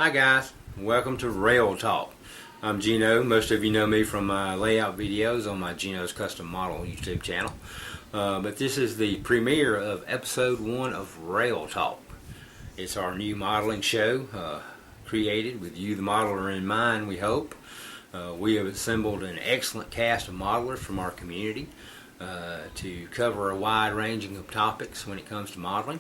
Hi guys, welcome to Rail Talk. I'm Gino. Most of you know me from my layout videos on my Gino's Custom Model YouTube channel. But this is the premiere of episode 1 of Rail Talk. It's our new modeling show, created with you the modeler in mind, we hope. We have assembled an excellent cast of modelers from our community to cover a wide ranging of topics when it comes to modeling.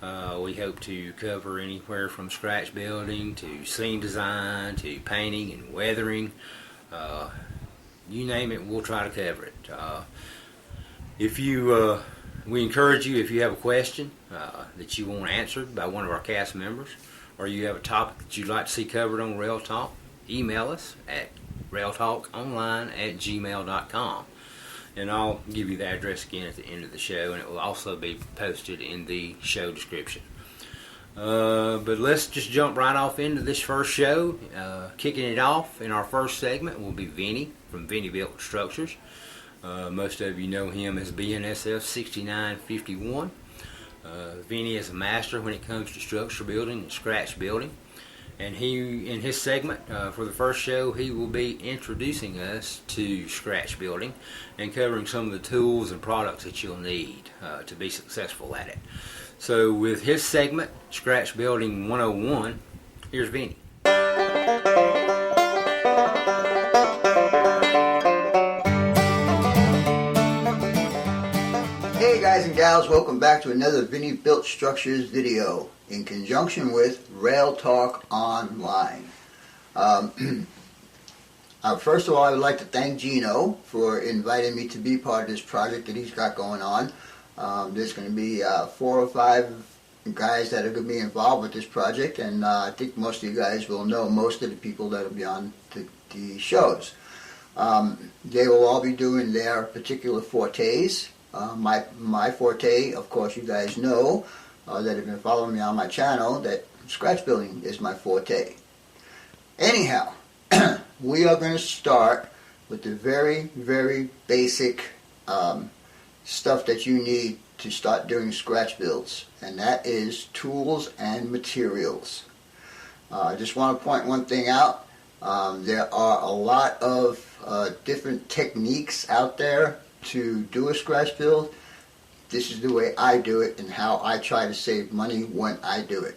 We hope to cover anywhere from scratch building to scene design to painting and weathering. You name it, we'll try to cover it. We encourage you, if you have a question that you want answered by one of our cast members, or you have a topic that you'd like to see covered on Rail Talk, email us at railtalkonline@gmail.com. And I'll give you the address again at the end of the show, and it will also be posted in the show description. But let's just jump right off into this first show. Kicking it off in our first segment will be Vinny from Vinny Built Structures. Most of you know him as BNSF 6951. Vinny is a master when it comes to structure building and scratch building. And in his segment for the first show, he will be introducing us to scratch building and covering some of the tools and products that you'll need to be successful at it. So with his segment, Scratch Building 101, here's Vinny. Hey guys and gals, welcome back to another Vinny Built Structures video in conjunction with Rail Talk Online. First of all, I would like to thank Gino for inviting me to be part of this project that he's got going on. There's going to be 4 or 5 guys that are going to be involved with this project, and I think most of you guys will know most of the people that will be on the shows. They will all be doing their particular fortes. My forte, of course, you guys know that have been following me on my channel, that scratch building is my forte. Anyhow, we are going to start with the very, very basic stuff that you need to start doing scratch builds, and that is tools and materials. I just want to point one thing out. There are a lot of different techniques out there to do a scratch build. This is the way I do it and how I try to save money when I do it.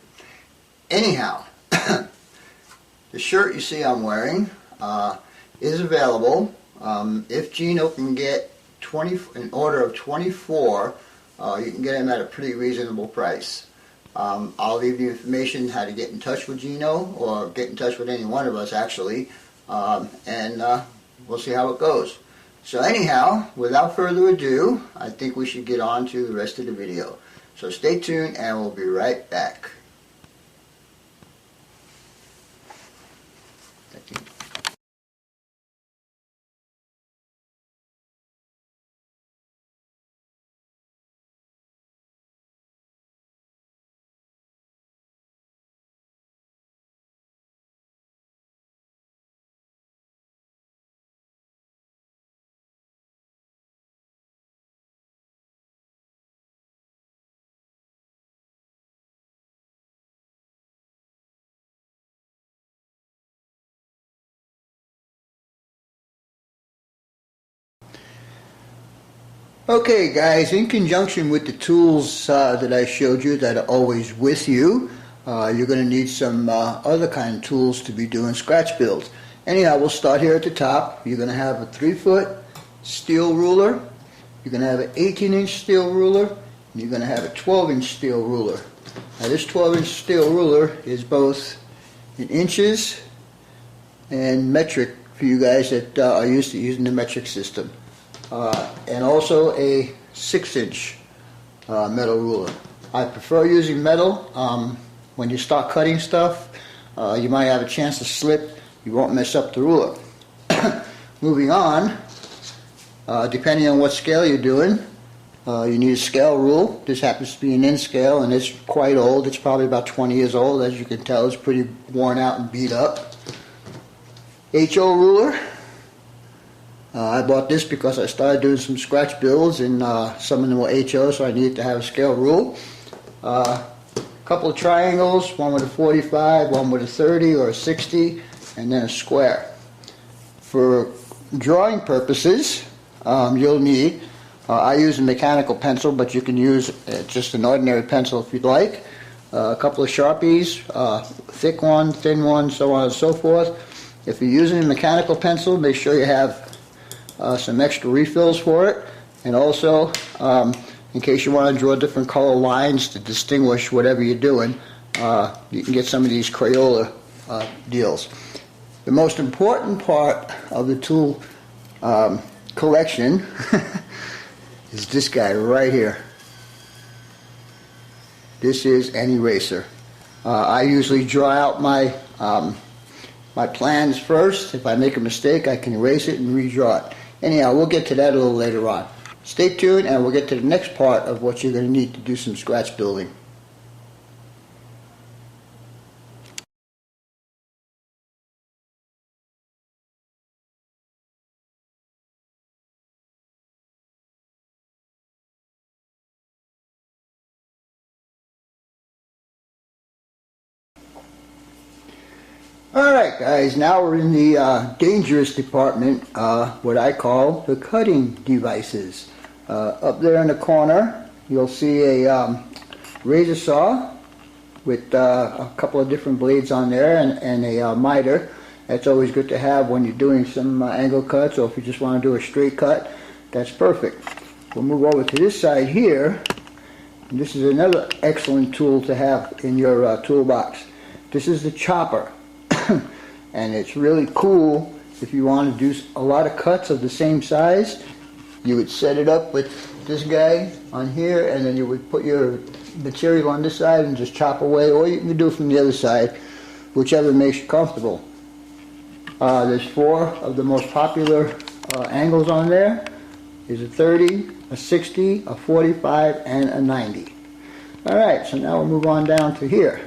Anyhow, the shirt you see I'm wearing is available. If Gino can get an order of 24, you can get them at a pretty reasonable price. I'll leave you information how to get in touch with Gino, or get in touch with any one of us actually, and we'll see how it goes. So anyhow, without further ado, I think we should get on to the rest of the video. So stay tuned and we'll be right back. Thank you. Okay guys, in conjunction with the tools that I showed you that are always with you, you're going to need some other kind of tools to be doing scratch builds. Anyhow, we'll start here at the top. You're going to have a 3-foot steel ruler, you're going to have an 18-inch steel ruler, and you're going to have a 12-inch steel ruler. Now this 12-inch steel ruler is both in inches and metric for you guys that are used to using the metric system. And also a 6-inch metal ruler. I prefer using metal. When you start cutting stuff, you might have a chance to slip. You won't mess up the ruler. Moving on, depending on what scale you're doing, you need a scale rule. This happens to be an inch scale, and it's quite old. It's probably about 20 years old. As you can tell, it's pretty worn out and beat up. HO ruler. I bought this because I started doing some scratch builds, and some of them were HO, so I needed to have a scale rule. A couple of triangles, one with a 45, one with a 30 or a 60, and then a square. For drawing purposes, you'll need, I use a mechanical pencil, but you can use just an ordinary pencil if you'd like, a couple of Sharpies, thick one, thin one, so on and so forth. If you're using a mechanical pencil, make sure you have some extra refills for it, and also in case you want to draw different color lines to distinguish whatever you're doing, you can get some of these Crayola deals. The most important part of the tool collection is this guy right here. This is an eraser. I usually draw out my my plans first. If I make a mistake, I can erase it and redraw it. Anyhow, we'll get to that a little later on. Stay tuned and we'll get to the next part of what you're going to need to do some scratch building. Alright guys, now we're in the dangerous department, what I call the cutting devices. Up there in the corner you'll see a razor saw with a couple of different blades on there and a miter. That's always good to have when you're doing some angle cuts, or if you just want to do a straight cut, that's perfect. We'll move over to this side here, and this is another excellent tool to have in your toolbox. This is the chopper. And it's really cool if you want to do a lot of cuts of the same size. You would set it up with this guy on here, and then you would put your material on this side and just chop away, or you can do it from the other side, whichever makes you comfortable. There's 4 of the most popular angles on there. There's a 30, a 60, a 45, and a 90. Alright, so now we'll move on down to here.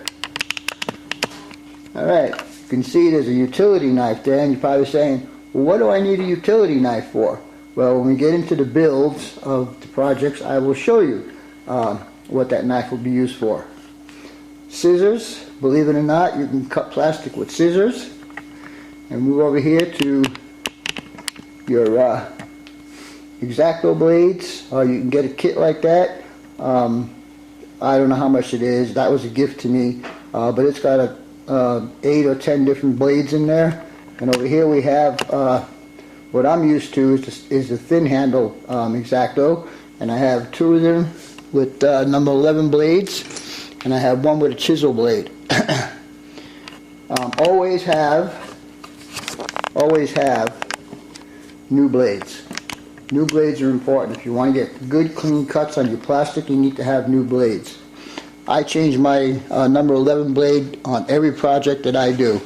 Alright. You can see there's a utility knife there, and you're probably saying, well, what do I need a utility knife for? Well, when we get into the builds of the projects, I will show you what that knife will be used for. Scissors, believe it or not, you can cut plastic with scissors. And move over here to your X-Acto blades, or you can get a kit like that. I don't know how much it is, that was a gift to me, but it's got a 8 or 10 different blades in there. And over here we have what I'm used to is the thin handle X-Acto, and I have 2 of them with number 11 blades, and I have one with a chisel blade. Always have new blades. New blades are important. If you want to get good clean cuts on your plastic, you need to have new blades. I change my number 11 blade on every project that I do.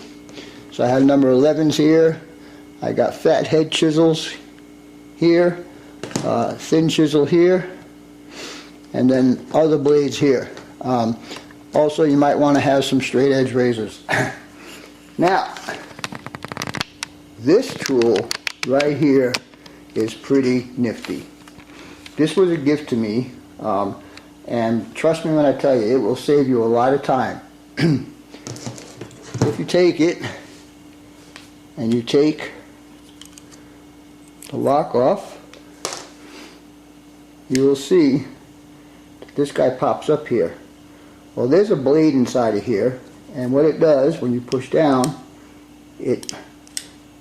So I have number 11s here. I got fat head chisels here, thin chisel here, and then other blades here. Also, you might want to have some straight edge razors. Now, this tool right here is pretty nifty. This was a gift to me. And trust me when I tell you, it will save you a lot of time. If you take it and you take the lock off, you will see that this guy pops up here. Well, there's a blade inside of here, and what it does when you push down, it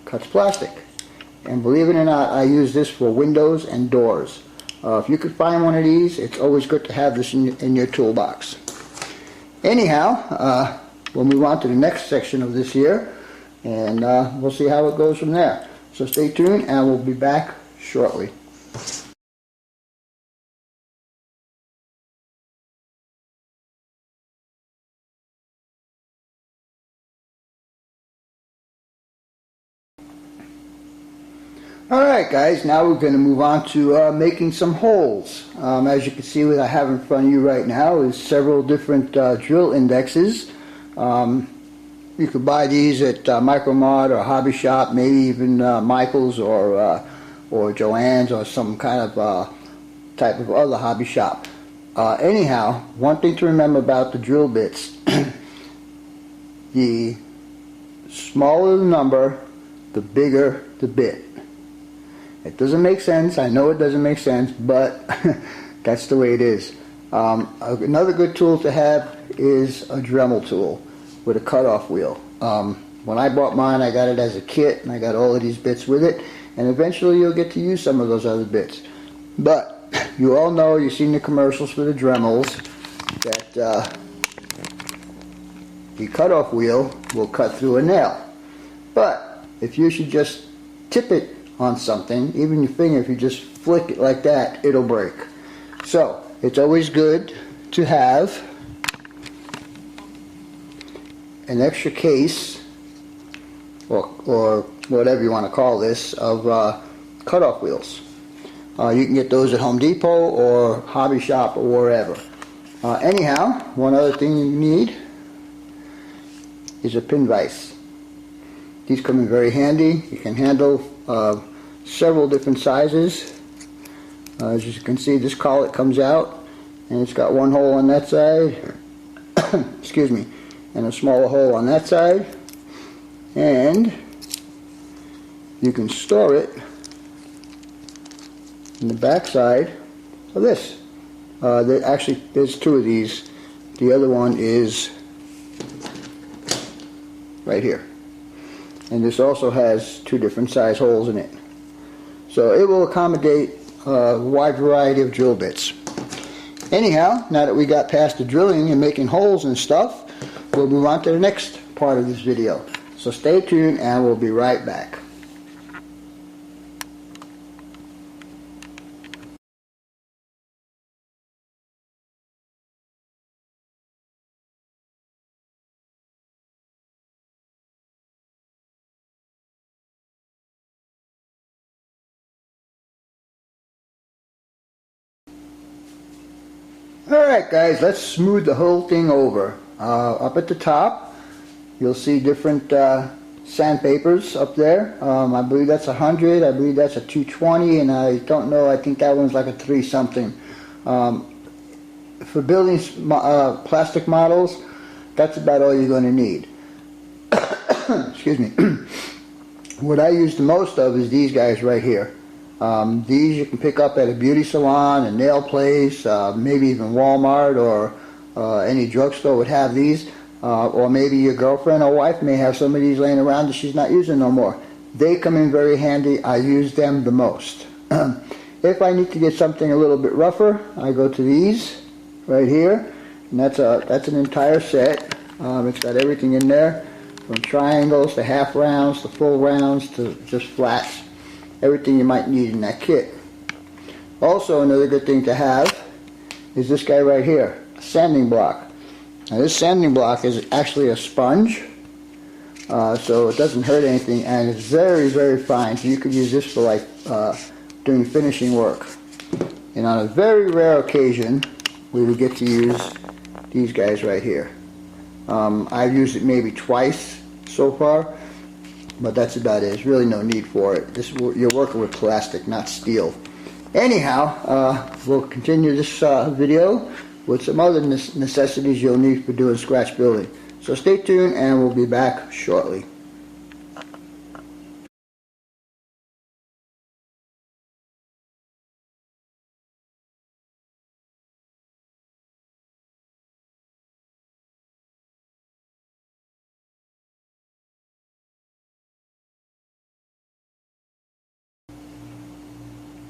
cuts plastic. And believe it or not, I use this for windows and doors. If you could find one of these, it's always good to have this in your toolbox. Anyhow, we'll move on to the next section of this here, and we'll see how it goes from there. So stay tuned, and we'll be back shortly. Alright guys, now we're going to move on to making some holes. As you can see, what I have in front of you right now is several different drill indexes. You could buy these at Micro-Mart or Hobby Shop, maybe even Michael's or Joann's or some kind of type of other hobby shop. Anyhow, one thing to remember about the drill bits, the smaller the number, the bigger the bit. It doesn't make sense. I know it doesn't make sense, but that's the way it is. Another good tool to have is a Dremel tool with a cutoff wheel. When I bought mine, I got it as a kit, and I got all of these bits with it, and eventually you'll get to use some of those other bits. But you all know, you've seen the commercials for the Dremels, that the cutoff wheel will cut through a nail. But if you should just tip it on something, even your finger, if you just flick it like that, it'll break. So it's always good to have an extra case, or whatever you want to call this, of cutoff wheels. You can get those at Home Depot or Hobby Shop or wherever. Anyhow, one other thing you need is a pin vise. These come in very handy. You can handle several different sizes. As you can see, this collet comes out, and it's got one hole on that side, excuse me, and a smaller hole on that side, and you can store it in the back side of this. Actually, there's two of these. The other one is right here, and this also has two different size holes in it, so it will accommodate a wide variety of drill bits. Anyhow, now that we got past the drilling and making holes and stuff, we'll move on to the next part of this video. So stay tuned and we'll be right back. Alright guys, let's smooth the whole thing over. Up at the top, you'll see different sandpapers up there. I believe that's 100, I believe that's a 220, and I don't know, I think that one's like a 3 something. For building plastic models, that's about all you're going to need. Excuse me. What I use the most of is these guys right here. These you can pick up at a beauty salon, a nail place, maybe even Walmart, or any drugstore would have these, or maybe your girlfriend or wife may have some of these laying around that she's not using no more. They come in very handy. I use them the most. If I need to get something a little bit rougher, I go to these right here, and that's an entire set. It's got everything in there, from triangles to half rounds to full rounds to just flats. Everything you might need in that kit. Also, another good thing to have is this guy right here, a sanding block. Now this sanding block is actually a sponge, so it doesn't hurt anything, and it's very, very fine. So you could use this for like doing finishing work. And on a very rare occasion, we would get to use these guys right here. I've used it maybe twice so far, but that's about it. There's really no need for it. You're working with plastic, not steel. Anyhow, we'll continue this video with some other necessities you'll need for doing scratch building. So stay tuned and we'll be back shortly.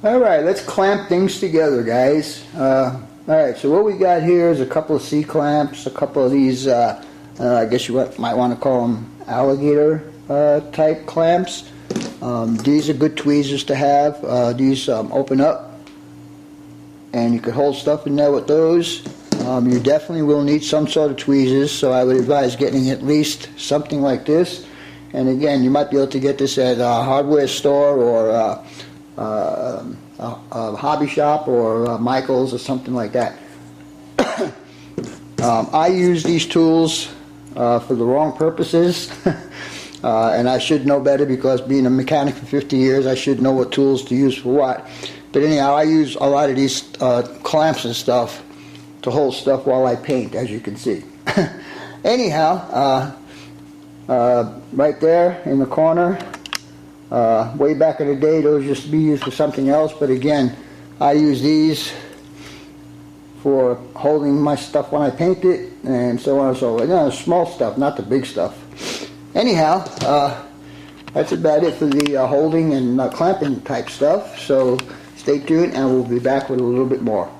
Alright, let's clamp things together, guys. Alright, so what we got here is a couple of C-clamps, a couple of these, I guess you might want to call them alligator type clamps. These are good tweezers to have. These open up, and you could hold stuff in there with those. You definitely will need some sort of tweezers, so I would advise getting at least something like this. And again, you might be able to get this at a hardware store or a hobby shop or Michael's or something like that. I use these tools for the wrong purposes, and I should know better because being a mechanic for 50 years, I should know what tools to use for what. But anyhow, I use a lot of these clamps and stuff to hold stuff while I paint, as you can see. Anyhow, right there in the corner, way back in the day, those used to be used for something else, but again, I use these for holding my stuff when I paint it, and so on and so on. You know, small stuff, not the big stuff. Anyhow, that's about it for the holding and clamping type stuff, so stay tuned and we'll be back with a little bit more.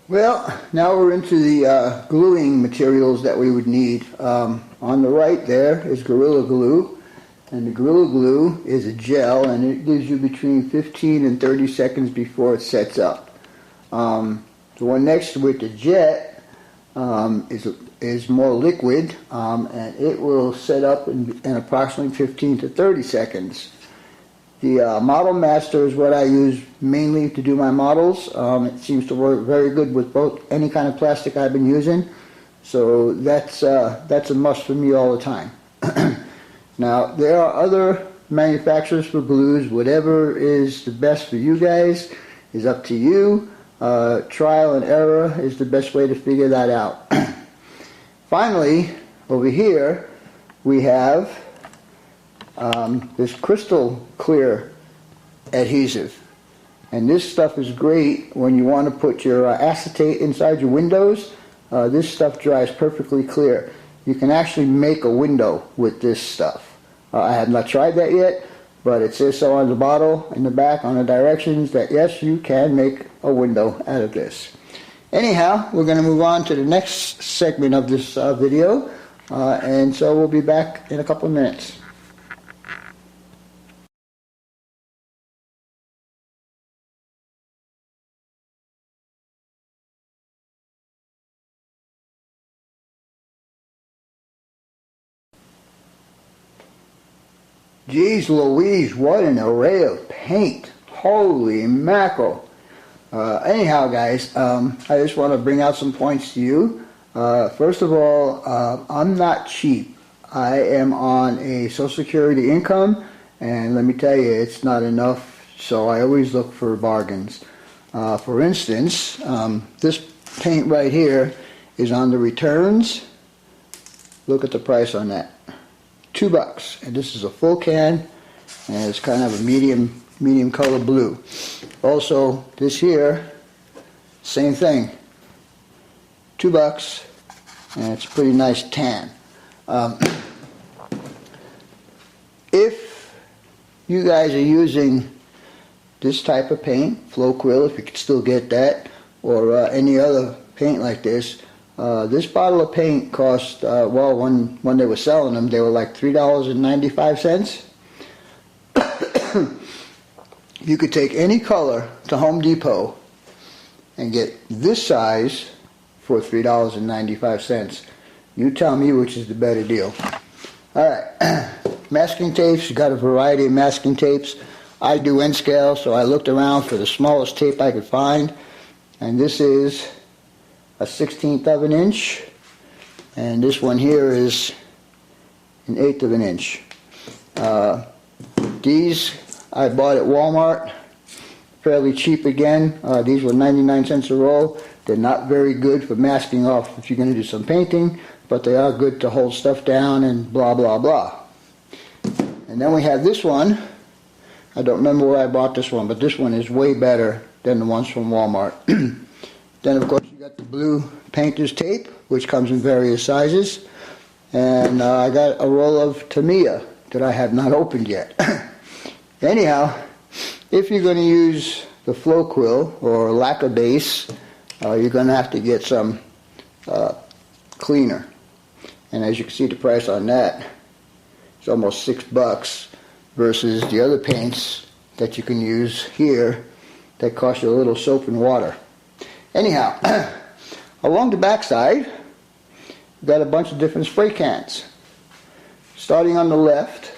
Well, now we're into the gluing materials that we would need. On the right there is Gorilla Glue, and the Gorilla Glue is a gel, and it gives you between 15 and 30 seconds before it sets up. The one next to it, the Jet, is more liquid, and it will set up in approximately 15 to 30 seconds. The Model Master is what I use mainly to do my models. It seems to work very good with both any kind of plastic I've been using, so that's a must for me all the time. Now, there are other manufacturers for glues. Whatever is the best for you guys is up to you. Trial and error is the best way to figure that out. Finally, over here we have this crystal clear adhesive, and this stuff is great when you want to put your acetate inside your windows. This stuff dries perfectly clear. You can actually make a window with this stuff. I have not tried that yet, but it says so on the bottle in the back on the directions that yes, you can make a window out of this. Anyhow, we're going to move on to the next segment of this video, and so we'll be back in a couple of minutes. Geez Louise, what an array of paint. Holy mackerel. Anyhow, guys, I just want to bring out some points to you. First of all, I'm not cheap. I am on a Social Security income, and let me tell you, it's not enough, so I always look for bargains. For instance, this paint right here is on the returns. Look at the price on that. $2, and this is a full can, and it's kind of a medium color blue. Also, this here, same thing, $2, and it's a pretty nice tan. If you guys are using this type of paint, Floquil, if you could still get that, or any other paint like this, this bottle of paint cost, well, when they were selling them, they were like $3.95. You could take any color to Home Depot and get this size for $3.95. You tell me which is the better deal. Alright, masking tapes, you got a variety of masking tapes. I do N scale, so I looked around for the smallest tape I could find, and this is a 1/16 of an inch, and this one here is an 1/8 of an inch. These I bought at Walmart, fairly cheap again. These were 99 cents a roll. They're not very good for masking off if you're going to do some painting, but they are good to hold stuff down and blah blah blah. And then we have this one. I don't remember where I bought this one, but this one is way better than the ones from Walmart. Then of course you got the blue painter's tape, which comes in various sizes, and I got a roll of Tamiya that I have not opened yet. Anyhow, if you're going to use the Floquil or lacquer base, you're going to have to get some cleaner, and as you can see the price on that, it's almost $6 versus the other paints that you can use here that cost you a little soap and water. Anyhow, along the back side, we've got a bunch of different spray cans. Starting on the left,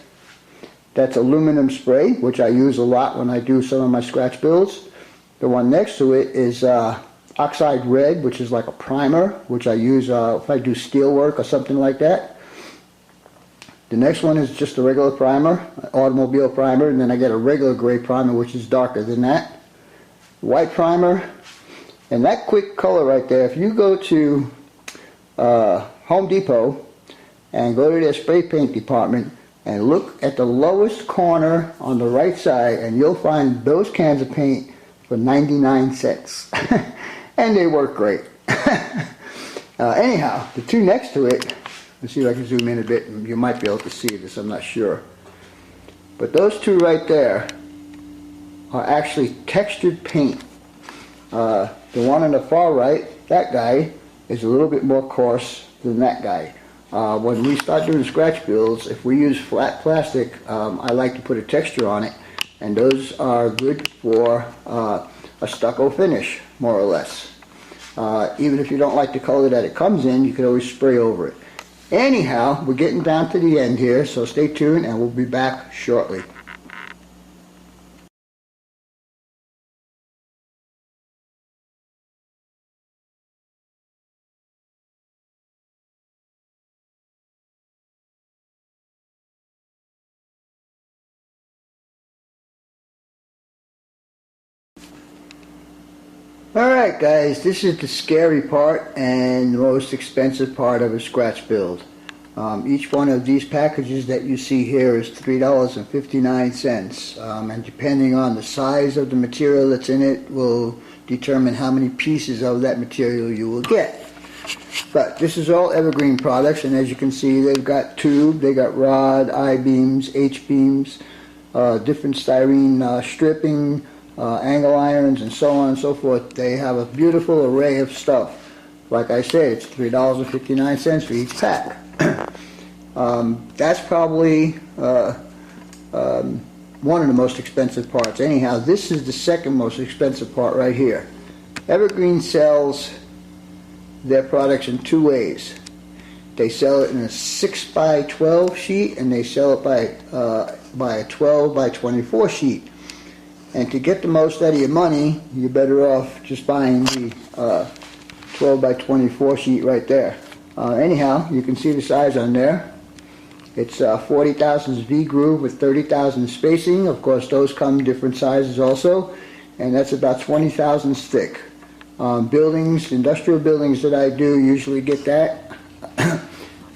That's aluminum spray, which I use a lot when I do some of my scratch builds. The one next to it is oxide red, which is like a primer, which I use if I do steel work or something like that. The next one is just a regular primer, an automobile primer, and then I get a regular gray primer, which is darker than that. White primer, and that quick color right there, if you go to Home Depot and go to their spray paint department and look at the lowest corner on the right side, and you'll find those cans of paint for 99 cents. And they work great. Anyhow, the two next to it, let's see if I can zoom in a bit, and you might be able to see this, I'm not sure. But those two right there are actually textured paint. The one on the far right, that guy, is a little bit more coarse than that guy. When we start doing scratch builds, if we use flat plastic, I like to put a texture on it, and those are good for a stucco finish, more or less. Even if you don't like the color that it comes in, you can always spray over it. Anyhow, we're getting down to the end here, so stay tuned and we'll be back shortly. Alright guys, this is the scary part and the most expensive part of a scratch build. Each one of these packages that you see here is $3.59, and depending on the size of the material that's in it will determine how many pieces of that material you will get. But this is all evergreen products, and as you can see, they've got tube, they got rod, I-beams, H-beams, different styrene stripping, angle irons, and so on and so forth. They have a beautiful array of stuff. Like I said, it's $3.59 for each pack. That's probably one of the most expensive parts. Anyhow, this is the second most expensive part right here. Evergreen sells their products in two ways. They sell it in a 6x12 sheet, and they sell it by a 12x24 sheet. And to get the most out of your money, you're better off just buying the 12x24 sheet right there. Anyhow, you can see the size on there. It's 40 thousandths V-groove with 30 thousand spacing. Of course, those come different sizes also. And that's about 20 thousandths thick. Buildings, industrial buildings that I do usually get that.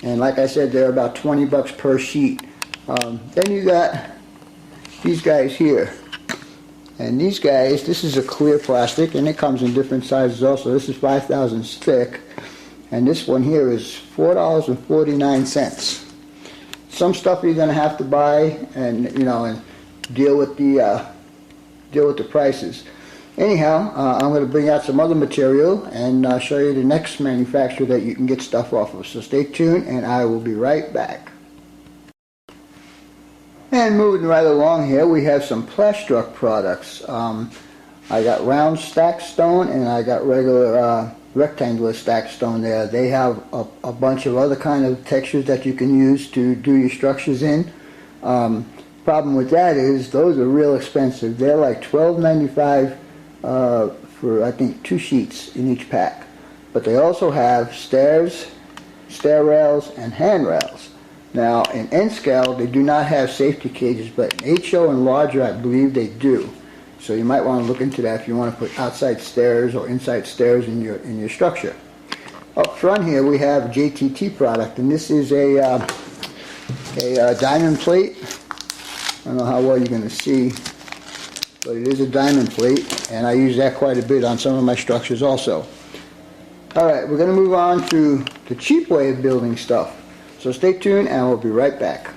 And like I said, they're about 20 bucks per sheet. Then you got these guys here. And these guys, this is a clear plastic, and it comes in different sizes also. This is 5 thousandths thick, and this one here is $4.49. Some stuff you're going to have to buy, and and deal with the prices. Anyhow, I'm going to bring out some other material and show you the next manufacturer that you can get stuff off of. So stay tuned, and I will be right back. And moving right along here, we have some Plastruct products. I got round stack stone, and I got regular rectangular stack stone there. They have a bunch of other kind of textures that you can use to do your structures in. Problem with that is those are real expensive. They're like $12.95 for I think 2 sheets in each pack. But they also have stairs, stair rails, and handrails. Now, in N-Scale, they do not have safety cages, but in HO and larger, I believe they do. So you might want to look into that if you want to put outside stairs or inside stairs in your structure. Up front here, we have a JTT product, and this is a diamond plate. I don't know how well you're going to see, but it is a diamond plate, and I use that quite a bit on some of my structures also. Alright, we're going to move on to the cheap way of building stuff. So stay tuned and we'll be right back.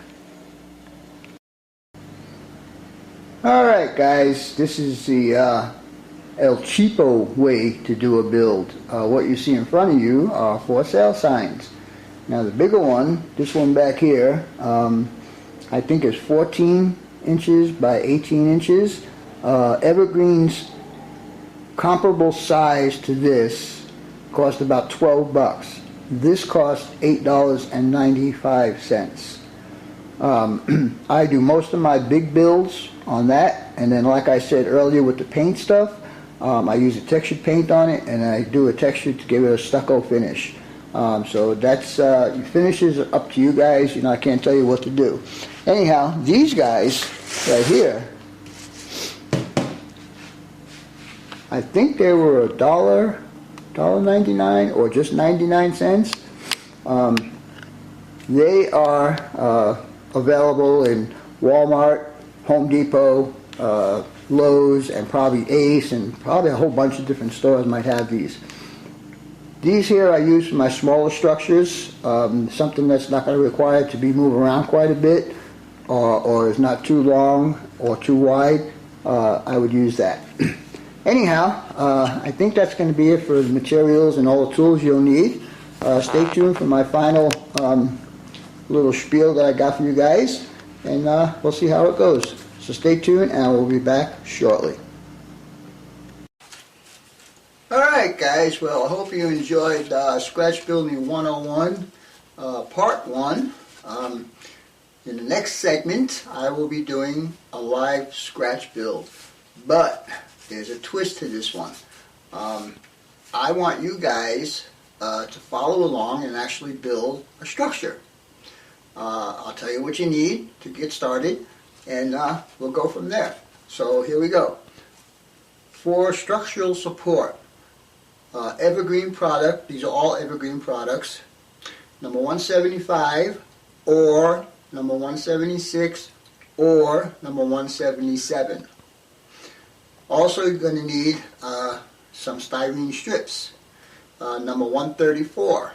Alright guys, this is the El Cheapo way to do a build. What you see in front of you are for sale signs. Now the bigger one, this one back here, I think is 14 inches by 18 inches. Evergreen's comparable size to this cost about 12 bucks. This cost $8.95. I do most of my big builds on that, and then like I said earlier with the paint stuff, I use a textured paint on it, and I do a texture to give it a stucco finish. So that's finishes are up to you guys. I can't tell you what to do. Anyhow, these guys right here, I think they were $1.99 or just 99 cents. They are available in Walmart, Home Depot, Lowe's, and probably Ace, and probably a whole bunch of different stores might have these. These here I use for my smaller structures, something that's not going to require to be moved around quite a bit, or is not too long or too wide. I would use that. Anyhow, I think that's going to be it for the materials and all the tools you'll need. Stay tuned for my final little spiel that I got for you guys, and we'll see how it goes. So stay tuned, and we'll be back shortly. Alright guys, well I hope you enjoyed Scratch Building 101 Part 1. In the next segment I will be doing a live scratch build, but there's a twist to this one. I want you guys to follow along and actually build a structure. I'll tell you what you need to get started, and we'll go from there. So here we go. For structural support, evergreen product, these are all evergreen products, number 175 or number 176 or number 177. Also you're going to need some styrene strips, number 134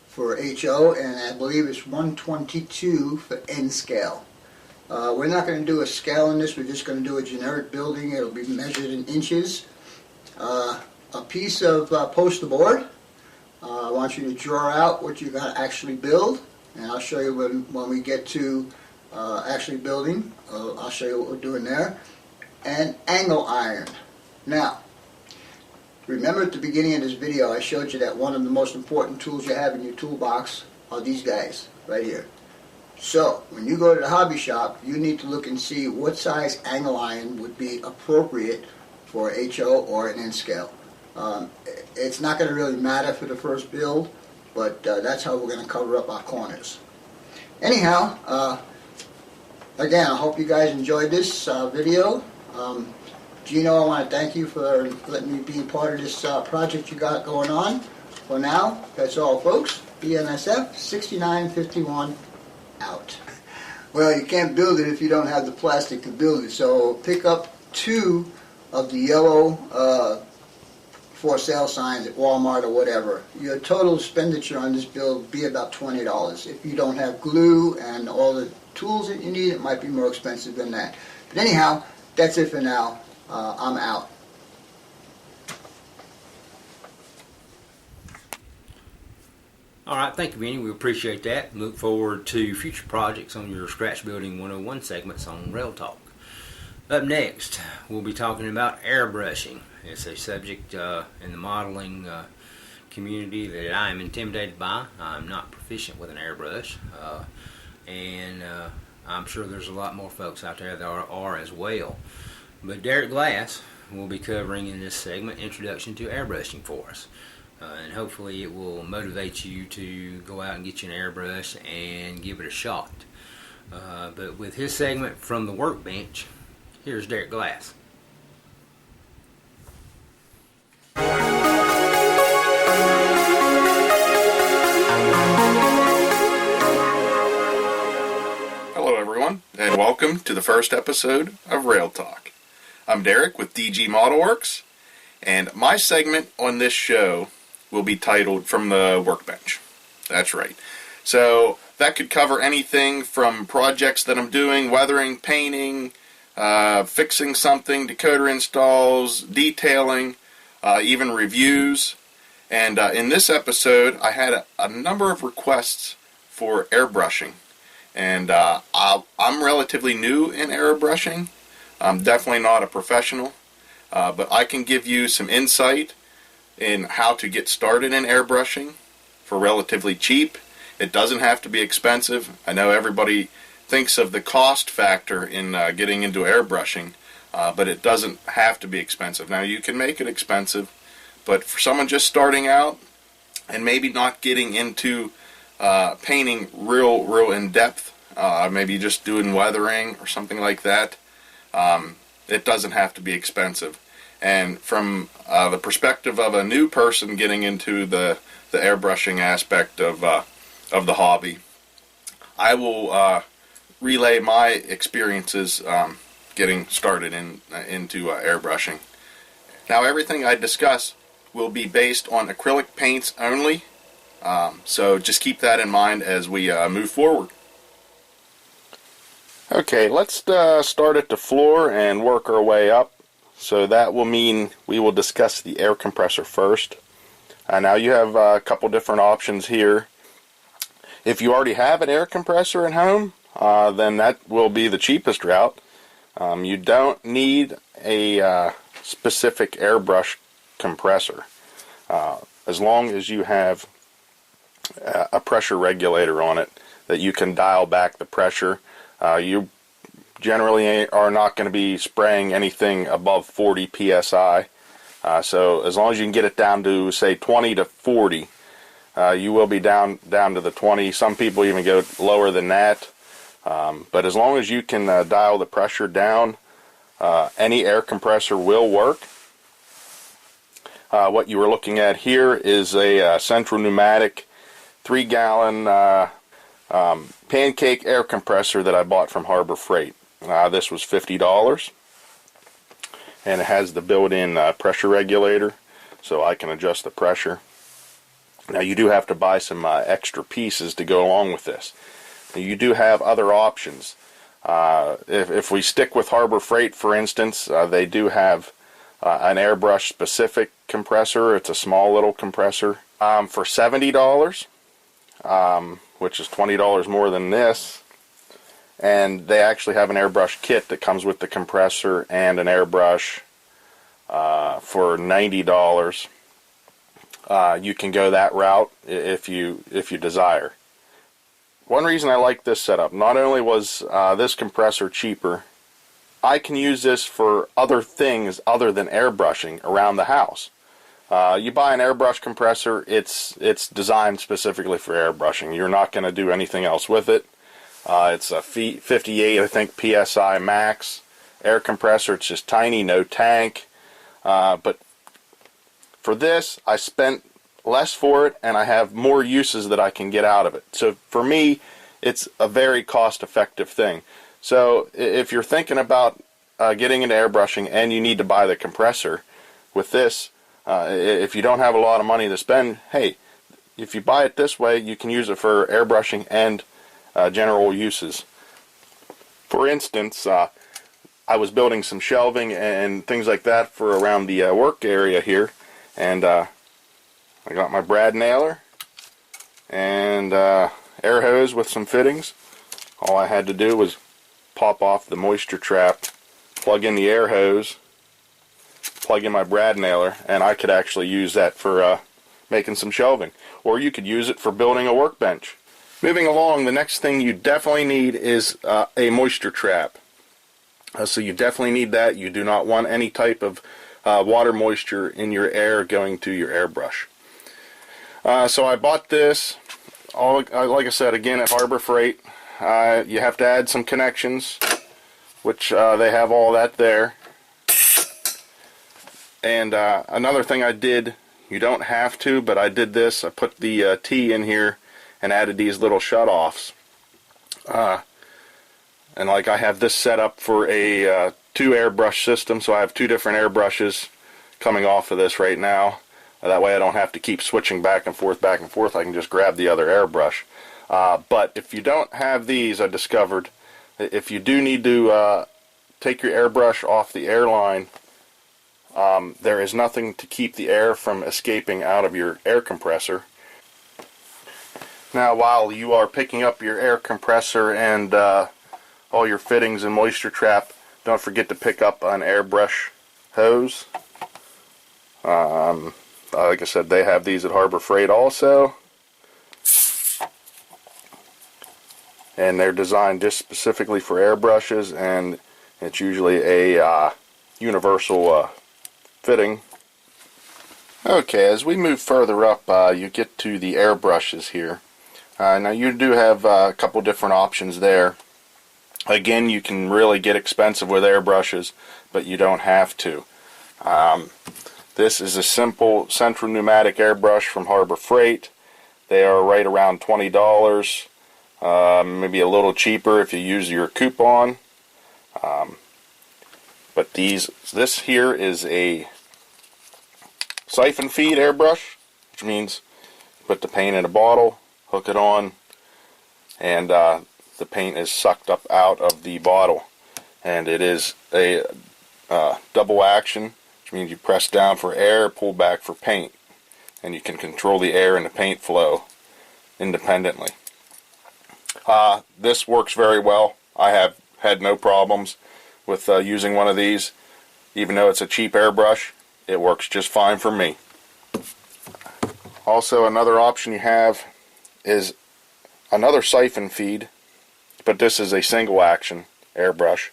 for HO, and I believe it's 122 for N scale. We're not going to do a scale in this, we're just going to do a generic building. It'll be measured in inches. A piece of poster board. I want you to draw out what you're going to actually build, and I'll show you when we get to actually building. I'll show you what we're doing there. And angle iron. Now, remember at the beginning of this video I showed you that one of the most important tools you have in your toolbox are these guys right here. So when you go to the hobby shop, you need to look and see what size angle iron would be appropriate for HO or an N scale. It's not going to really matter for the first build, but that's how we're going to cover up our corners. Anyhow, again, I hope you guys enjoyed this video. Gino, I want to thank you for letting me be part of this project you got going on. For now, that's all folks. BNSF 6951 out. Well, you can't build it if you don't have the plastic to build it, so pick up 2 of the yellow for sale signs at Walmart or whatever. Your total expenditure on this build will be about $20. If you don't have glue and all the tools that you need, it might be more expensive than that. But anyhow, that's it for now. I'm out. Alright, thank you, Vinny. We appreciate that. Look forward to future projects on your Scratch Building 101 segments on Rail Talk. Up next, we'll be talking about airbrushing. It's a subject in the modeling community that I am intimidated by. I'm not proficient with an airbrush, and I'm sure there's a lot more folks out there that are as well. But Derek Glass will be covering in this segment Introduction to Airbrushing for us. And hopefully it will motivate you to go out and get you an airbrush and give it a shot. But with his segment From the Workbench, here's Derek Glass. Hello everyone, and welcome to the first episode of Rail Talk. I'm Derek with DG Model Works, and my segment on this show will be titled From the Workbench. That's right. So that could cover anything from projects that I'm doing, weathering, painting, fixing something, decoder installs, detailing, even reviews. And in this episode, I had a number of requests for airbrushing. And I'm relatively new in airbrushing. I'm definitely not a professional, but I can give you some insight in how to get started in airbrushing for relatively cheap. It doesn't have to be expensive. I know everybody thinks of the cost factor in getting into airbrushing, but it doesn't have to be expensive. Now, you can make it expensive, but for someone just starting out and maybe not getting into painting real in depth, maybe just doing weathering or something like that, it doesn't have to be expensive. And from the perspective of a new person getting into the airbrushing aspect of the hobby, I will relay my experiences getting started into airbrushing. Now, everything I discuss will be based on acrylic paints only, so just keep that in mind as we move forward. Okay, let's start at the floor and work our way up. So that will mean we will discuss the air compressor first. Now you have a couple different options here. If you already have an air compressor at home, then that will be the cheapest route. You don't need a specific airbrush compressor, as long as you have a pressure regulator on it that you can dial back the pressure. You generally are not going to be spraying anything above 40 psi, so as long as you can get it down to, say, 20 to 40, you will be down to the 20. Some people even go lower than that, but as long as you can dial the pressure down, any air compressor will work. What you are looking at here is a Central Pneumatic 3-gallon pancake air compressor that I bought from Harbor Freight. This was $50, and it has the built-in pressure regulator, so I can adjust the pressure. Now, you do have to buy some extra pieces to go along with this. You do have other options. If we stick with Harbor Freight, for instance, they do have an airbrush specific compressor. It's a small little compressor for $70, which is $20 more than this. And they actually have an airbrush kit that comes with the compressor and an airbrush for $90. You can go that route if you desire. One reason I like this setup, not only was this compressor cheaper, I can use this for other things other than airbrushing around the house. You buy an airbrush compressor, it's designed specifically for airbrushing. You're not going to do anything else with it. It's a 58, I think, PSI max air compressor. It's just tiny, no tank. But for this, I spent less for it, and I have more uses that I can get out of it. So for me, it's a very cost-effective thing. So if you're thinking about getting into airbrushing and you need to buy the compressor, with this, if you don't have a lot of money to spend, hey, if you buy it this way, you can use it for airbrushing and general uses. For instance, I was building some shelving and things like that for around the work area here, and I got my brad nailer and air hose with some fittings. All I had to do was pop off the moisture trap, plug in the air hose, plug in my brad nailer, and I could actually use that for making some shelving. Or you could use it for building a workbench. Moving along, the next thing you definitely need is a moisture trap. So you definitely need that. You do not want any type of water moisture in your air going to your airbrush. So I bought this, like I said, again at Harbor Freight. You have to add some connections, which they have all that there. And another thing I did, you don't have to, but I did this. I put the T in here and added these little shutoffs. And like I have this set up for a 2 airbrush system, so I have 2 different airbrushes coming off of this right now. That way I don't have to keep switching back and forth. I can just grab the other airbrush. But if you don't have these, I discovered, if you do need to take your airbrush off the airline, there is nothing to keep the air from escaping out of your air compressor. Now, while you are picking up your air compressor and all your fittings and moisture trap, don't forget to pick up an airbrush hose. Like I said, they have these at Harbor Freight also. and they're designed just specifically for airbrushes, and it's usually a universal fitting. Okay, as we move further up, you get to the airbrushes here. Now you do have a couple different options there. Again, you can really get expensive with airbrushes, but you don't have to. This is a simple Central Pneumatic airbrush from Harbor Freight. They are right around $20, maybe a little cheaper if you use your coupon. But this here is a siphon feed airbrush, which means you put the paint in a bottle, hook it on, and the paint is sucked up out of the bottle. And it is a double action, which means you press down for air, pull back for paint, and you can control the air and the paint flow independently. This works very well. I have had no problems with using one of these. Even though it's a cheap airbrush, it works just fine for me. Also, another option you have is another siphon feed, but this is a single action airbrush.